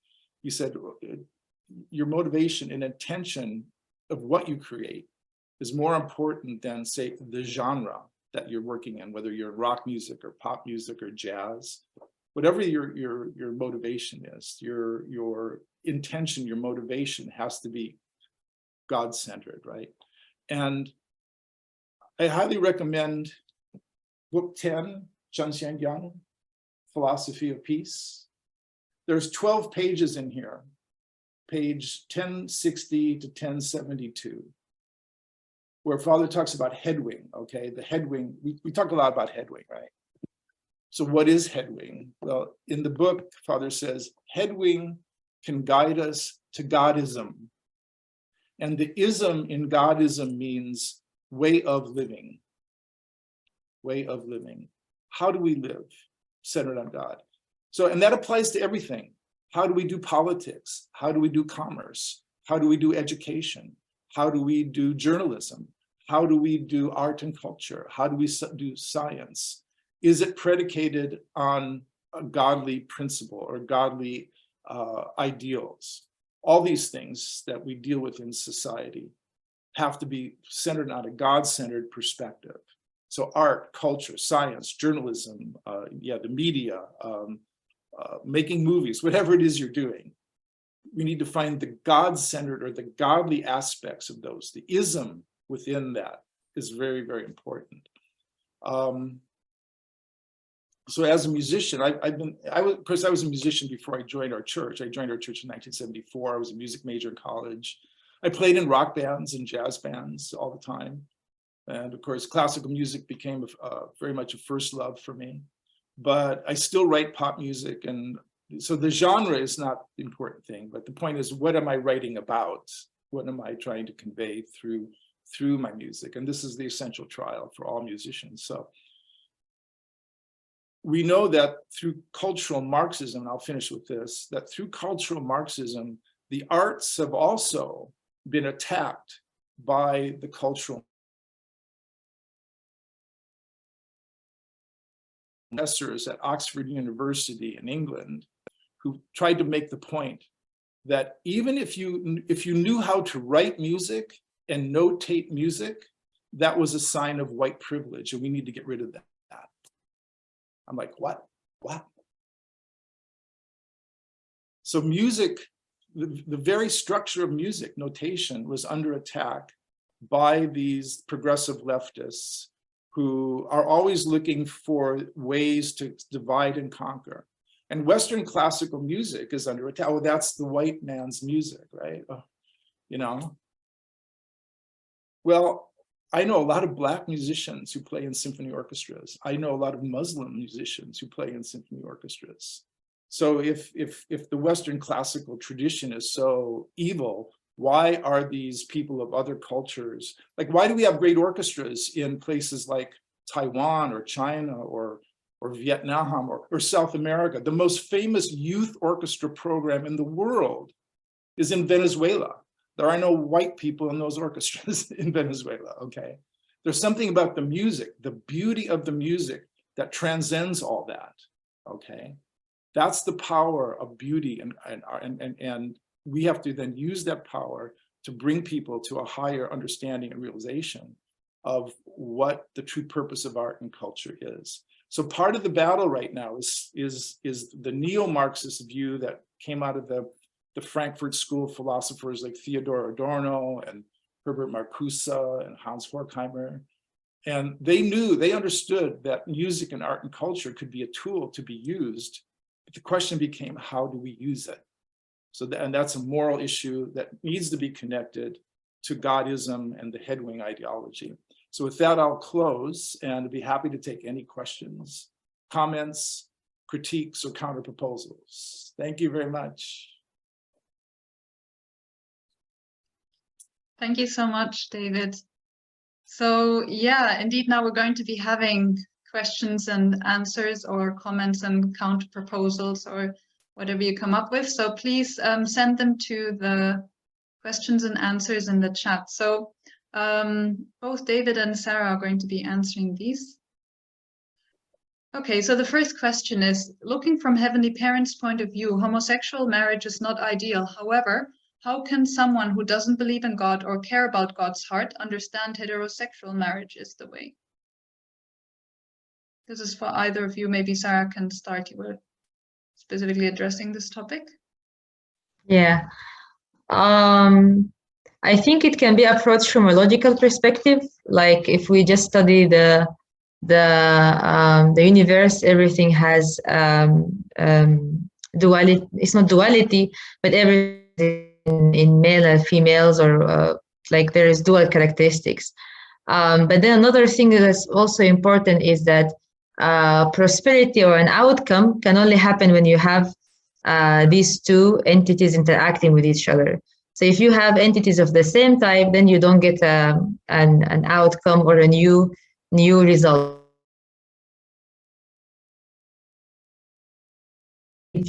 He said, your motivation and intention of what you create is more important than, say, the genre that you're working in, whether you're rock music or pop music or jazz. Whatever your motivation is, your intention, your motivation has to be God-centered, right? And I highly recommend book 10, Zhangxiangyang, Philosophy of Peace. There's 12 pages in here, page 1060 to 1072, where Father talks about headwing, okay? The headwing, we talk a lot about headwing, right? So what is headwing? Well, in the book, Father says, headwing can guide us to Godism. And the ism in Godism means way of living. Way of living. How do we live? Centered on God. So, and that applies to everything. How do we do politics? How do we do commerce? How do we do education? How do we do journalism? How do we do art and culture? How do we do science? Is it predicated on a godly principle or godly ideals? All these things that we deal with in society have to be centered on a God-centered perspective. So art, culture, science, journalism, the media, making movies, whatever it is you're doing, we need to find the God-centered or the godly aspects of those. The ism within that is very, very important. So as a musician, of course, I was a musician before I joined our church. I joined our church in 1974. I was a music major in college. I played in rock bands and jazz bands all the time. And of course, classical music became very much a first love for me. But I still write pop music. And so the genre is not the important thing. But the point is, what am I writing about? What am I trying to convey through my music? And this is the essential trial for all musicians. So we know that through cultural Marxism, and I'll finish with this, that through cultural Marxism, the arts have also been attacked by the cultural professors at Oxford University in England, who tried to make the point that even if you knew how to write music and notate music, that was a sign of white privilege, and we need to get rid of that. I'm like, what? So music, the very structure of music, notation, was under attack by these progressive leftists who are always looking for ways to divide and conquer. And Western classical music is under attack. Oh, that's the white man's music, right? Oh, you know? Well, I know a lot of Black musicians who play in symphony orchestras. I know a lot of Muslim musicians who play in symphony orchestras. So if the Western classical tradition is so evil, why are these people of other cultures, like why do we have great orchestras in places like Taiwan or China or Vietnam or South America? The most famous youth orchestra program in the world is in Venezuela. There are no white people in those orchestras in Venezuela, okay? There's something about the music, the beauty of the music that transcends all that, okay? That's the power of beauty, and we have to then use that power to bring people to a higher understanding and realization of what the true purpose of art and culture is. So part of the battle right now is the neo-Marxist view that came out of the Frankfurt School of philosophers like Theodor Adorno and Herbert Marcuse and Hans Horkheimer. And they understood that music and art and culture could be a tool to be used. But the question became, how do we use it? So and that's a moral issue that needs to be connected to Godism and the headwing ideology. So with that, I'll close and I'd be happy to take any questions, comments, critiques, or counter proposals. Thank you very much. Thank you so much, David. So yeah, indeed, now we're going to be having questions and answers or comments and counter proposals or whatever you come up with. So please send them to the questions and answers in the chat. So both David and Sarah are going to be answering these. Okay, so the first question is, looking from Heavenly Parents' point of view, homosexual marriage is not ideal. However, how can someone who doesn't believe in God or care about God's heart understand heterosexual marriage is the way? This is for either of you. Maybe Sarah can start. You were specifically addressing this topic. Yeah. I think it can be approached from a logical perspective. like if we just study the universe, everything has duality. It's not duality, but everything in male and females, or like there is dual characteristics. But then another thing that's also important is that prosperity or an outcome can only happen when you have these two entities interacting with each other. So if you have entities of the same type, then you don't get an outcome or a new result.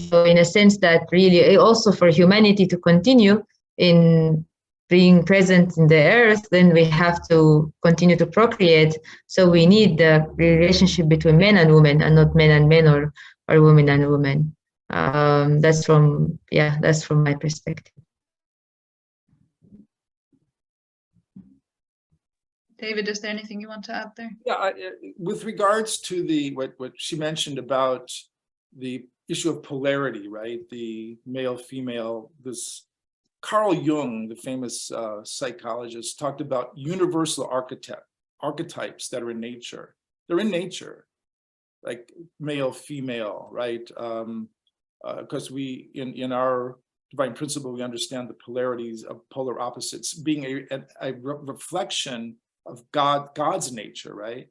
So in a sense that really also for humanity to continue in being present in the earth, then we have to continue to procreate. So we need the relationship between men and women, and not men and men, or women and women. That's from my perspective. David, is there anything you want to add there? Yeah, with regards to what she mentioned about the issue of polarity, right? The male, female, this Carl Jung, the famous psychologist, talked about universal archetypes that are in nature. They're in nature, like male, female, right? Because we, in our divine principle, we understand the polarities of polar opposites being a reflection of God's nature, right?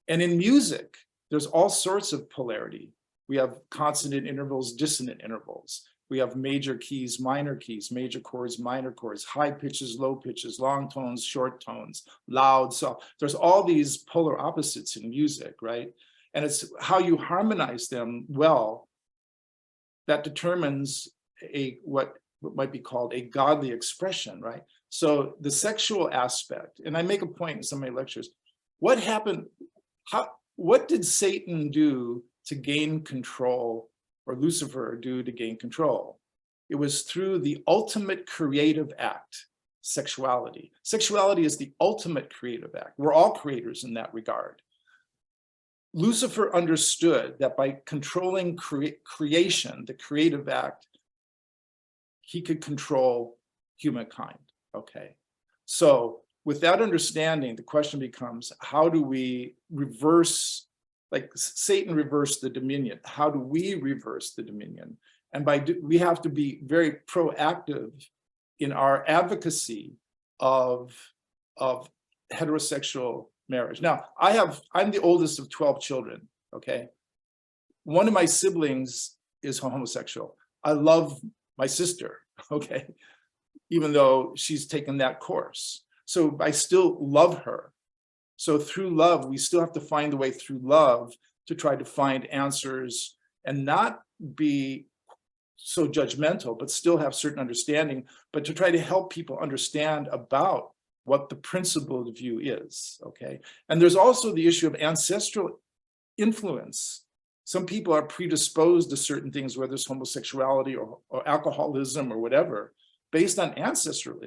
And in music, there's all sorts of polarity. We have consonant intervals, dissonant intervals. We have major keys, minor keys, major chords, minor chords, high pitches, low pitches, long tones, short tones, loud, soft. There's all these polar opposites in music, right? And it's how you harmonize them well that determines what might be called a godly expression, right? So the sexual aspect, and I make a point in some of my lectures, what happened, what did Satan do to gain control, or Lucifer do to gain control? It was through the ultimate creative act, sexuality. Sexuality is the ultimate creative act. We're all creators in that regard. Lucifer understood that by controlling creation, the creative act, he could control humankind, okay? So with that understanding, the question becomes, how do we reverse, like Satan reversed the dominion, how do we reverse the dominion? And we have to be very proactive in our advocacy of heterosexual marriage. Now, I'm the oldest of 12 children, okay? One of my siblings is homosexual. I love my sister, okay? Even though she's taken that course. So I still love her. So through love, we still have to find the way through love to try to find answers and not be so judgmental, but still have certain understanding, but to try to help people understand about what the principled view is, okay? And there's also the issue of ancestral influence. Some people are predisposed to certain things, whether it's homosexuality or alcoholism or whatever, based on ancestral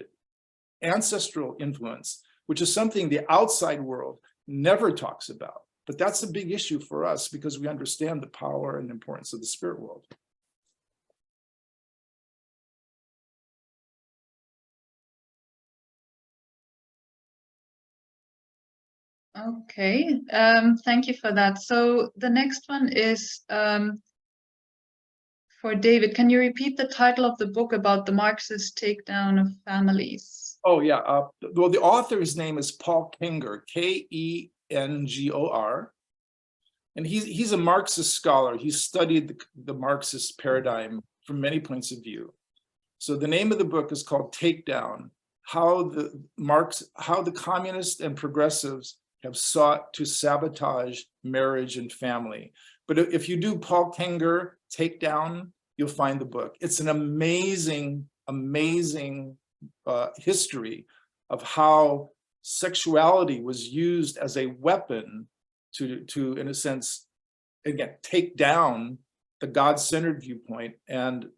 influence, which is something the outside world never talks about. But that's a big issue for us because we understand the power and importance of the spirit world. Okay, thank you for that. So the next one is for David. Can you repeat the title of the book about the Marxist takedown of families? Oh yeah, well, the author's name is Paul Kengor, K-E-N-G-O-R. And he's a Marxist scholar. He studied the Marxist paradigm from many points of view. So the name of the book is called Takedown, how the communists and progressives have sought to sabotage marriage and family. But if you do Paul Kengor Takedown, you'll find the book. It's an amazing, amazing history of how sexuality was used as a weapon to, in a sense, again, take down the God-centered viewpoint and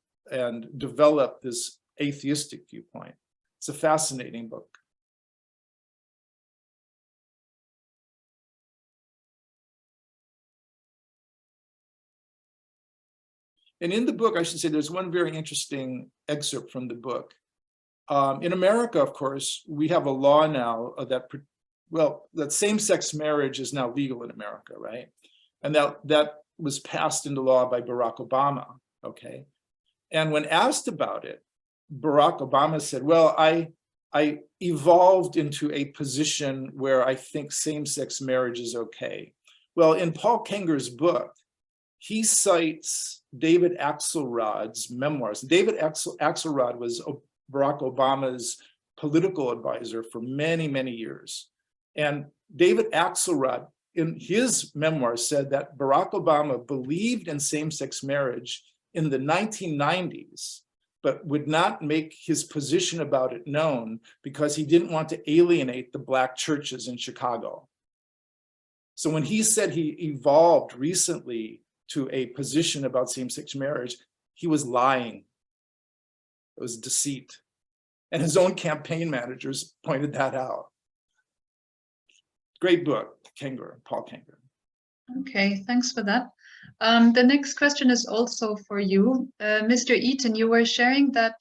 develop this atheistic viewpoint. It's a fascinating book. And in the book, I should say, there's one very interesting excerpt from the book. In America, of course, we have a law now that well, that same-sex marriage is now legal in America, right? And that was passed into law by Barack Obama, okay? And when asked about it, Barack Obama said, well, I evolved into a position where I think same-sex marriage is okay. Well, in Paul Kenger's book, he cites David Axelrod's memoirs. David Axelrod was Barack Obama's political advisor for many, many years. And David Axelrod, in his memoirs, said that Barack Obama believed in same-sex marriage in the 1990s, but would not make his position about it known because he didn't want to alienate the Black churches in Chicago. So when he said he evolved recently to a position about same-sex marriage, he was lying. It was deceit. And his own campaign managers pointed that out. Great book, Paul Kenger. Okay, thanks for that. The next question is also for you. Mr. Eaton, you were sharing that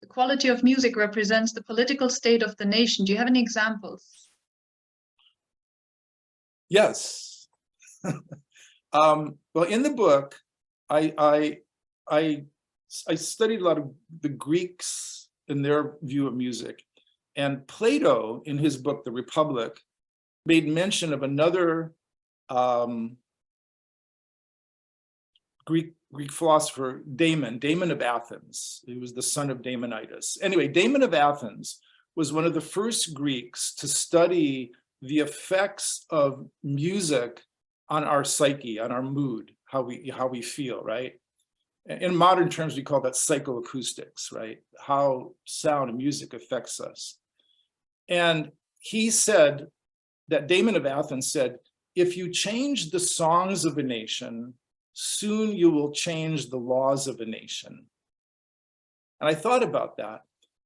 the quality of music represents the political state of the nation. Do you have any examples? Yes. Well, in the book, I studied a lot of the Greeks in their view of music. And Plato, in his book, The Republic, made mention of another Greek philosopher, Damon of Athens. He was the son of Damonitis. Anyway, Damon of Athens was one of the first Greeks to study the effects of music on our psyche, on our mood, how we feel, right? In modern terms, we call that psychoacoustics, right? How sound and music affects us. And he said that Damon of Athens said, if you change the songs of a nation, soon you will change the laws of a nation. And I thought about that.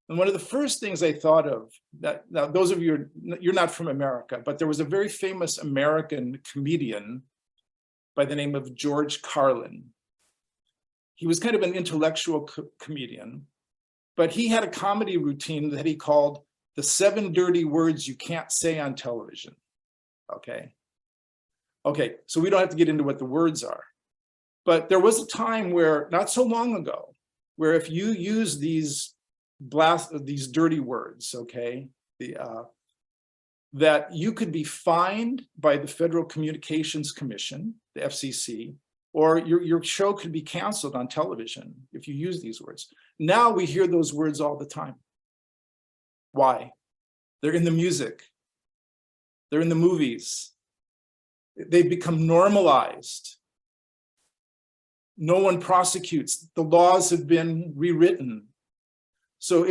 And one of the first things I thought of, that now those of you, you're not from America, but there was a very famous American comedian by the name of George Carlin. He was kind of an intellectual comedian, but he had a comedy routine that he called the 7 dirty words you can't say on television, okay? Okay, so we don't have to get into what the words are, but there was a time where, not so long ago, where if you use these dirty words, okay, that you could be fined by the Federal Communications Commission, the FCC, or your show could be canceled on television if you use these words. Now we hear those words all the time. Why? They're in the music. They're in the movies. They've become normalized. No one prosecutes. The laws have been rewritten. So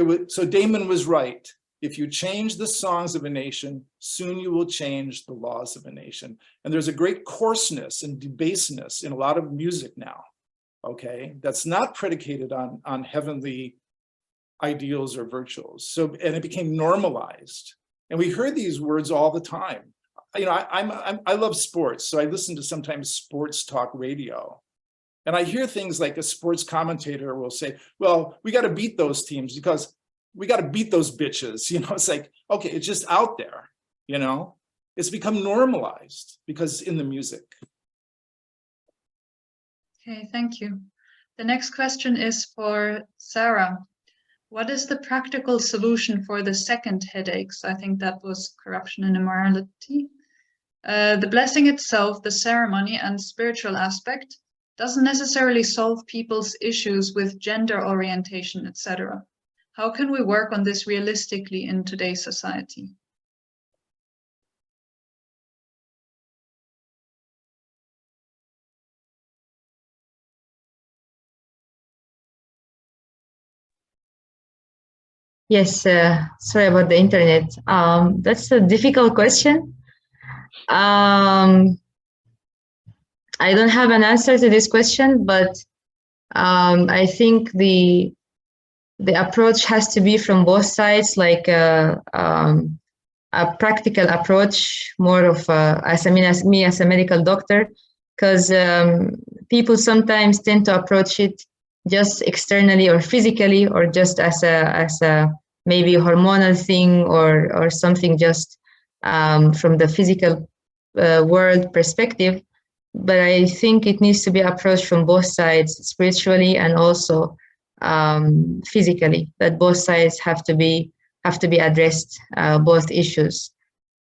Damon was right. If you change the songs of a nation, soon you will change the laws of a nation. And there's a great coarseness and debaseness in a lot of music now, okay? That's not predicated on heavenly ideals or virtues. So, and it became normalized. And we heard these words all the time. You know, I love sports, so I listen to sometimes sports talk radio. And I hear things like a sports commentator will say, well, we got to beat those teams because we got to beat those bitches. You know, it's like, okay, it's just out there, you know, it's become normalized because in the music. Okay, thank you. The next question is for Sarah. What is the practical solution for the second headaches? I think that was corruption and immorality. The blessing itself, the ceremony and spiritual aspect doesn't necessarily solve people's issues with gender orientation, etc. How can we work on this realistically in today's society? Yes, sorry about the internet. That's a difficult question. I don't have an answer to this question, but I think the approach has to be from both sides, like a practical approach, more of as me as a medical doctor, because people sometimes tend to approach it just externally or physically, or just as a maybe hormonal thing or something just from the physical world perspective, but I think it needs to be approached from both sides, spiritually and also physically. That both sides have to be addressed, both issues.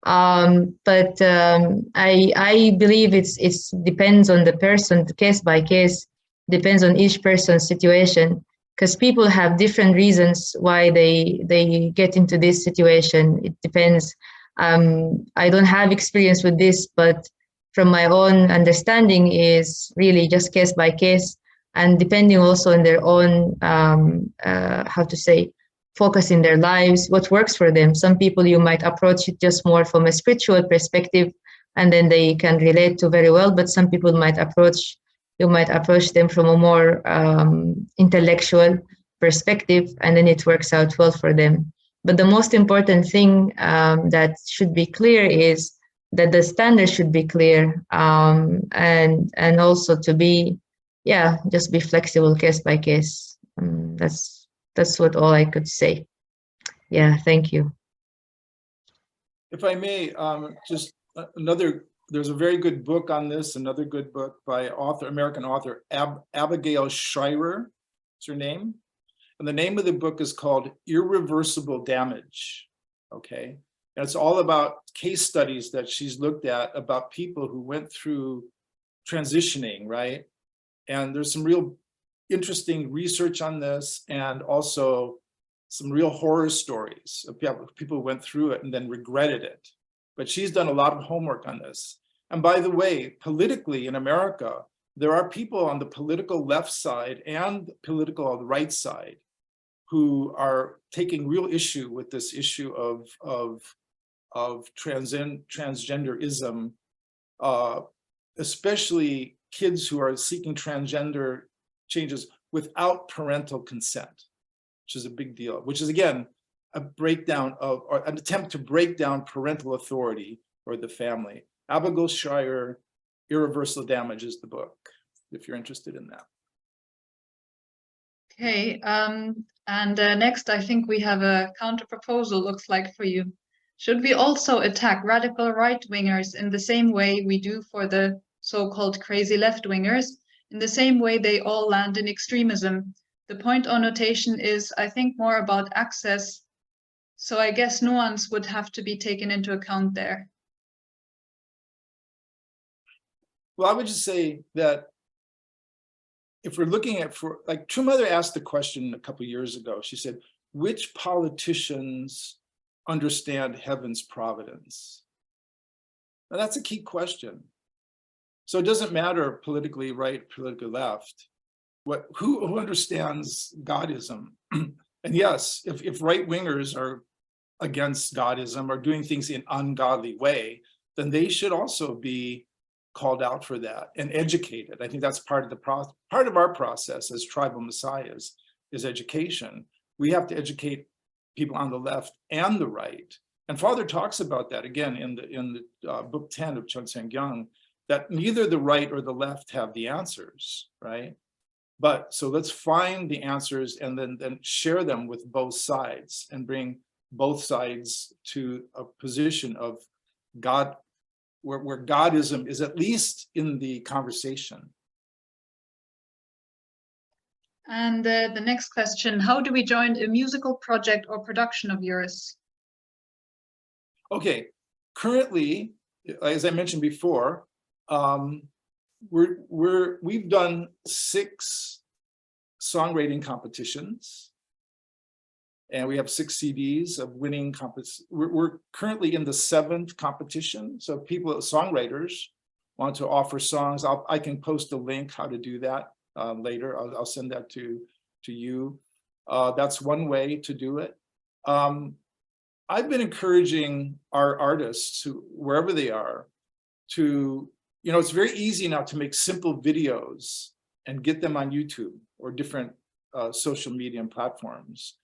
But I believe it's depends on the person, case by case, depends on each person's situation, because people have different reasons why they get into this situation. It depends. I don't have experience with this, but from my own understanding is really just case by case, and depending also on their own how to say, focus in their lives, what works for them. Some people you might approach it just more from a spiritual perspective, and then they can relate to very well. But some people you might approach them from a more intellectual perspective, and then it works out well for them. But the most important thing that should be clear is that the standards should be clear, and also to be, just be flexible case by case. That's what all I could say. Yeah, thank you. If I may, just there's a very good book on this, another good book by American author, Abigail Schreier, is her name. And the name of the book is called Irreversible Damage, okay? And it's all about case studies that she's looked at about people who went through transitioning, right? And there's some real interesting research on this, and also some real horror stories of people who went through it and then regretted it. But she's done a lot of homework on this. And by the way, politically in America, there are people on the political left side and political right side who are taking real issue with this issue of transgenderism, especially kids who are seeking transgender changes without parental consent, which is a big deal, which is again, a breakdown of, or an attempt to break down parental authority or the family. Abigail Schreier, Irreversible Damage is the book, if you're interested in that. Okay, and next I think we have a counter proposal, looks like, for you. Should we also attack radical right-wingers in the same way we do for the so-called crazy left-wingers, in the same way they all land in extremism? The point or notation is, I think, more about access, so I guess nuance would have to be taken into account there. Well, I would just say that if we're looking at, like True Mother asked the question a couple of years ago, she said, which politicians understand heaven's providence? Now that's a key question. So it doesn't matter politically right, politically left. Who understands Godism? And yes, if right-wingers are against Godism or doing things in ungodly way, then they should also be called out for that and educated. I think that's part of our process as tribal messiahs is education. We have to educate people on the left and the right. And Father talks about that again in the book 10 of Chonsengyang, that neither the right or the left have the answers, right? But so let's find the answers and then share them with both sides and bring both sides to a position of God, where Godism is at least in the conversation. And the next question, how do we join a musical project or production of yours? Okay, currently, as I mentioned before, we've done 6 songwriting competitions, and we have 6 CDs of winning competitions. We're currently in the 7th competition. So people, songwriters, want to offer songs. I can post a link how to do that later. I'll send that to you. That's one way to do it. I've been encouraging our artists, wherever they are, to, it's very easy now to make simple videos and get them on YouTube or different social media platforms.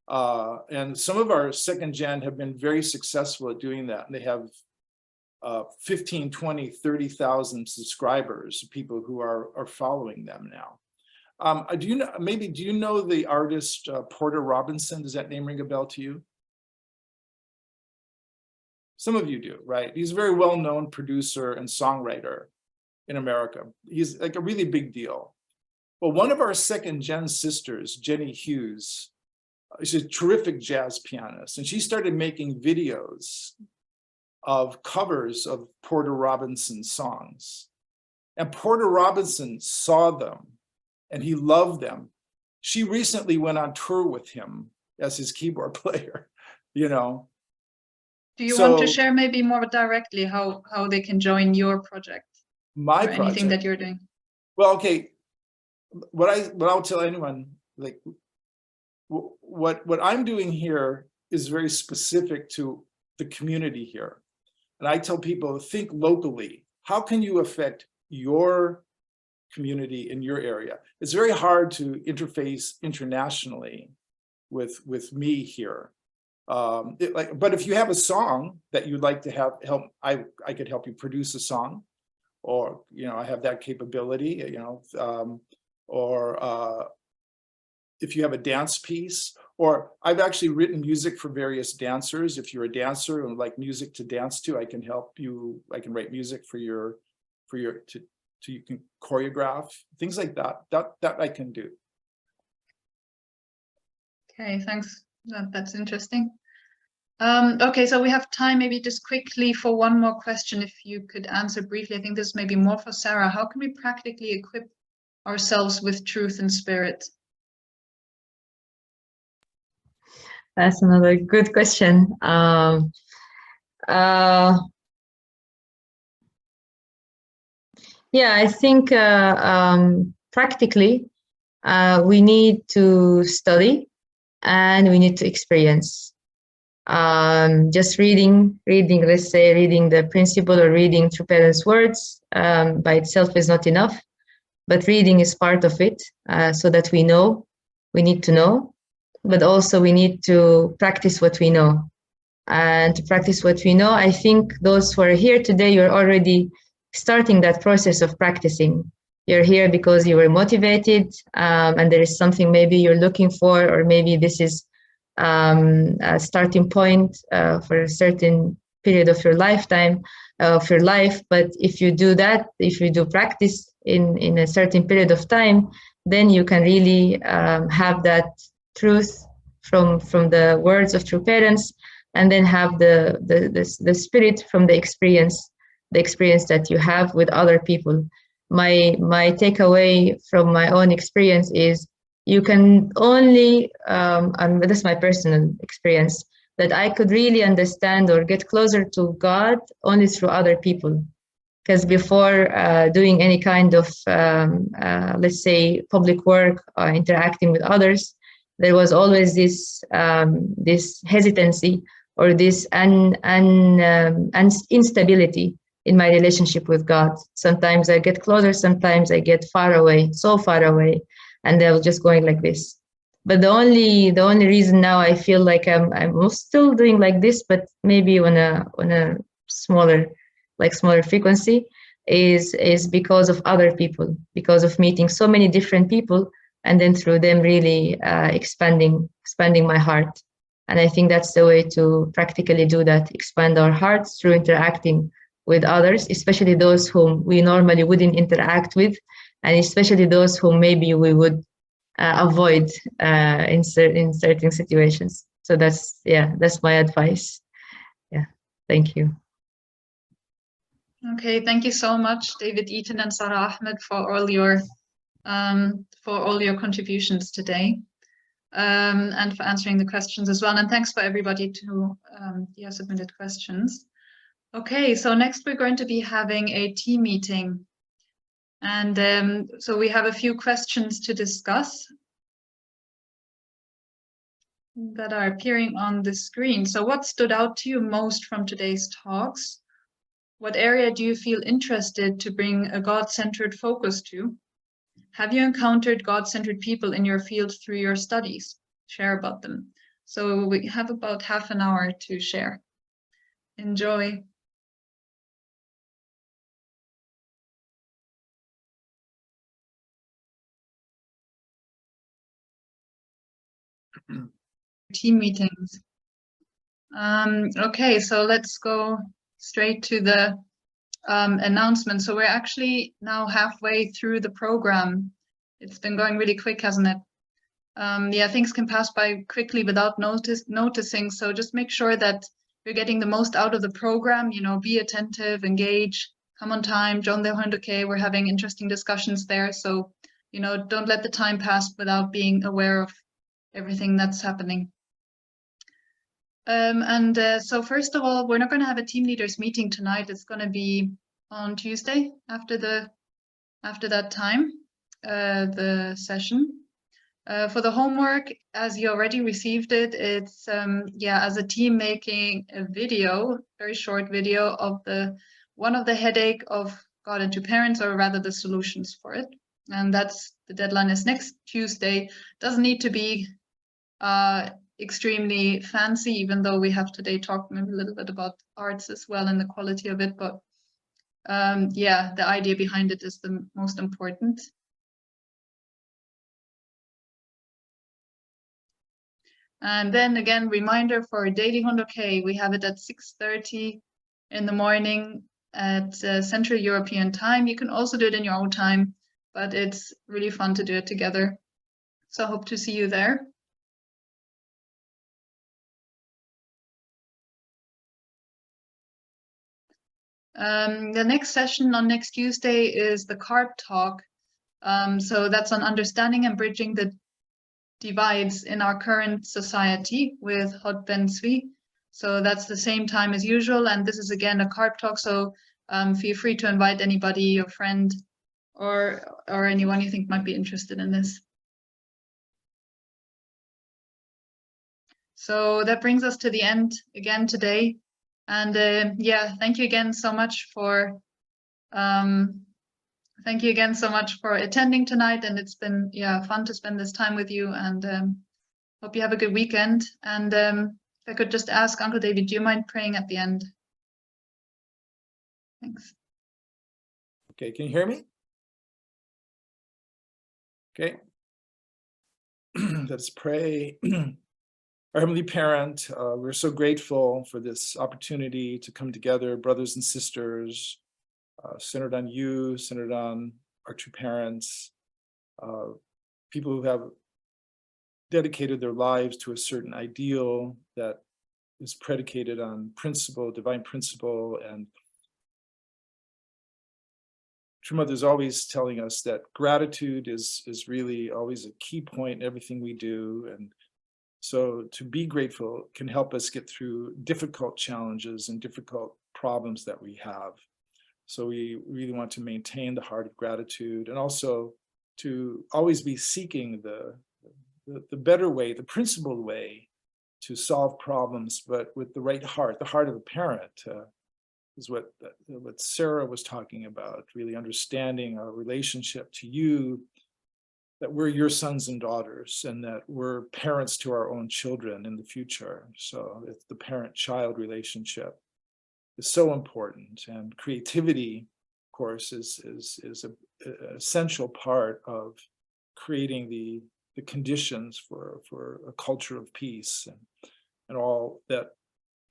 And some of our second gen have been very successful at doing that. And they have 15, 20, 30,000 subscribers, people who are following them now. Do you know the artist Porter Robinson? Does that name ring a bell to you? Some of you do, right? He's a very well-known producer and songwriter in America. He's like a really big deal. Well, one of our second-gen sisters, Jenny Hughes, she's a terrific jazz pianist, and she started making videos of covers of Porter Robinson's songs. And Porter Robinson saw them, and he loved them. She recently went on tour with him as his keyboard player, you know. Do you want to share maybe more directly how they can join your project? My or project. anything that you're doing? Well, okay. What I'll tell anyone, like, what I'm doing here is very specific to the community here. And I tell people, think locally. How can you affect your community in your area? It's very hard to interface internationally with me here. But if you have a song that you'd like to have help, I could help you produce a song, or, you know, I have that capability, you know, or if you have a dance piece, or I've actually written music for various dancers. If you're a dancer and would like music to dance to, I can help you. I can write music for your you can choreograph, things like that. That I can do. Okay, thanks. That's interesting. Okay, so we have time maybe just quickly for one more question, if you could answer briefly. I think this may be more for Sarah. How can we practically equip ourselves with truth and spirit? That's another good question. Yeah, I think practically we need to study and we need to experience. Just reading, let's say reading the principle or reading True Parents' words by itself is not enough, but reading is part of it, so that we need to know, but also we need to practice what we know. And to practice what we know, I think those who are here today, you're already starting that process of practicing. You're here because you were motivated, and there is something maybe you're looking for, or maybe this is a starting point for a certain period of your lifetime, of your life. But if you do that, if you do practice in a certain period of time, then you can really have that truth from the words of True Parents, and then have the spirit from the experience that you have with other people. My takeaway from my own experience is you can only, and this is my personal experience, that I could really understand or get closer to God only through other people. Because before doing any kind of, let's say, public work or interacting with others, there was always this this hesitancy or this instability in my relationship with God. Sometimes I get closer, sometimes I get far away, so far away, and I was just going like this. But the only reason now I feel like I'm still doing like this, but maybe on a smaller frequency, is because of other people, because of meeting so many different people, and then through them really expanding my heart. And I think that's the way to practically do that, expand our hearts through interacting with others, especially those whom we normally wouldn't interact with, and especially those whom maybe we would avoid in certain situations. So that's my advice. Yeah, thank you. Okay, thank you so much, David Eaton and Sarah Ahmed, for all your contributions today, and for answering the questions as well. And thanks for everybody who submitted questions. Okay, so next we're going to be having a team meeting. And so we have a few questions to discuss that are appearing on the screen. So what stood out to you most from today's talks? What area do you feel interested to bring a God-centered focus to? Have you encountered God-centered people in your field through your studies? Share about them. So we have about half an hour to share. Enjoy. Team meetings. Okay, so let's go straight to the announcement. So we're actually now halfway through the program. It's been going really quick, hasn't it? Yeah, things can pass by quickly without noticing. So just make sure that you're getting the most out of the program. You know, be attentive, engage, come on time, join the 100K. We're having interesting discussions there. So, you know, don't let the time pass without being aware of everything that's happening. So first of all, we're not going to have a team leaders meeting tonight. It's going to be on Tuesday after that time, the session. For the homework, as you already received it, it's as a team making a video, very short video of one of the headache of God and two parents, or rather the solutions for it. And the deadline is next Tuesday. Doesn't need to be extremely fancy, even though we have today talked maybe a little bit about arts as well and the quality of it. But the idea behind it is the most important. And then again, reminder for daily 100K, we have it at 6:30 in the morning at Central European time. You can also do it in your own time, but it's really fun to do it together. So I hope to see you there. The next session on next Tuesday is the CARP talk. So that's on understanding and bridging the divides in our current society with Hod Ben Zvi. So that's the same time as usual. And this is again a CARP talk. So feel free to invite anybody, your friend, or anyone you think might be interested in this. So that brings us to the end again today. And thank you again so much for attending tonight. And it's been fun to spend this time with you, and hope you have a good weekend. And if I could just ask Uncle David, do you mind praying at the end? Thanks. Okay, can you hear me? Okay. Let's pray. Our Heavenly Parent, we're so grateful for this opportunity to come together, brothers and sisters, centered on you, centered on our two parents, people who have dedicated their lives to a certain ideal that is predicated on principle, divine principle. And True Mother is always telling us that gratitude is really always a key point in everything we do. And so to be grateful can help us get through difficult challenges and difficult problems that we have. So we really want to maintain the heart of gratitude, and also to always be seeking the better way, the principled way to solve problems, but with the right heart, the heart of a parent, is what Sarah was talking about, really understanding our relationship to you, that we're your sons and daughters, and that we're parents to our own children in the future. So it's the parent-child relationship is so important, and creativity, of course, is an essential part of creating the conditions for a culture of peace and all that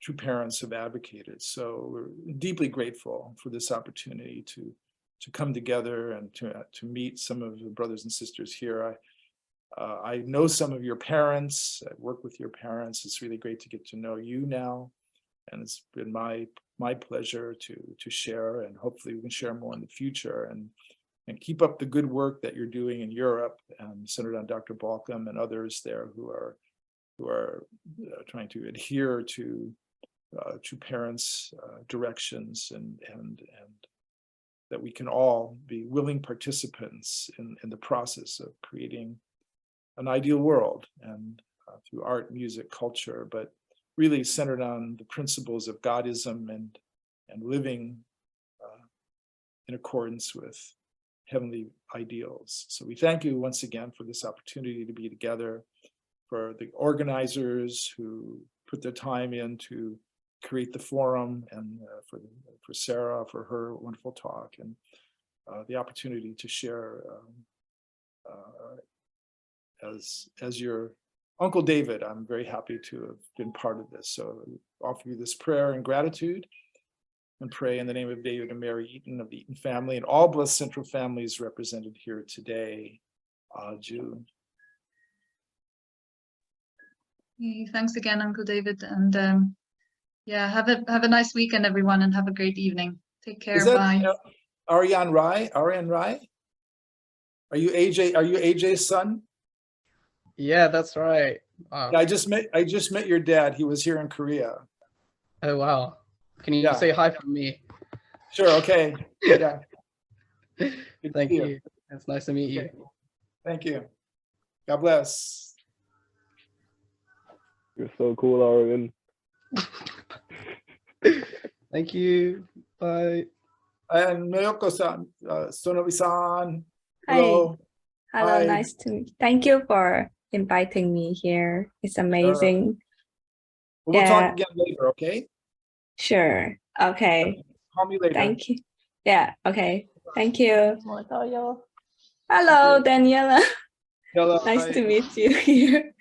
true parents have advocated. So we're deeply grateful for this opportunity to come together and to meet some of the brothers and sisters here. I know some of your parents. I work with your parents. It's really great to get to know you now, and it's been my pleasure to share, and hopefully we can share more in the future, and keep up the good work that you're doing in Europe, centered on Dr. Balcom and others there who are trying to adhere to true parents' directions, and that we can all be willing participants in the process of creating an ideal world, and through art, music, culture, but really centered on the principles of Godism and living in accordance with heavenly ideals. So we thank you once again for this opportunity to be together, for the organizers who put their time in to create the forum, and for Sarah for her wonderful talk, and the opportunity to share as your Uncle David, I'm very happy to have been part of this. So I offer you this prayer and gratitude, and pray in the name of David and Mary Eaton of the Eaton family and all Bliss Central families represented here today. June. Thanks again, Uncle David, and yeah, have a nice weekend, everyone, and have a great evening. Take care. Is that Bye. Aryan Rai? Aryan Rai? Are you AJ's son? Yeah, that's right. Wow. Yeah, I just met your dad. He was here in Korea. Oh, wow. Can you Yeah. say hi from me? Sure. Okay. Yeah. Good to Thank see you. It's nice to meet you. Okay. Thank you. God bless. You're so cool, Aryan. Thank you. Bye. And Mayoko-san, Sonobi-san. Hello. Hello, Hi. nice to meet you. Thank you for inviting me here. It's amazing. We'll Yeah. talk again later, okay? Sure. Okay. Call me later. Thank you. Yeah. Okay. Thank you. Hello, Daniela. Hello. Nice Hi. to meet you here.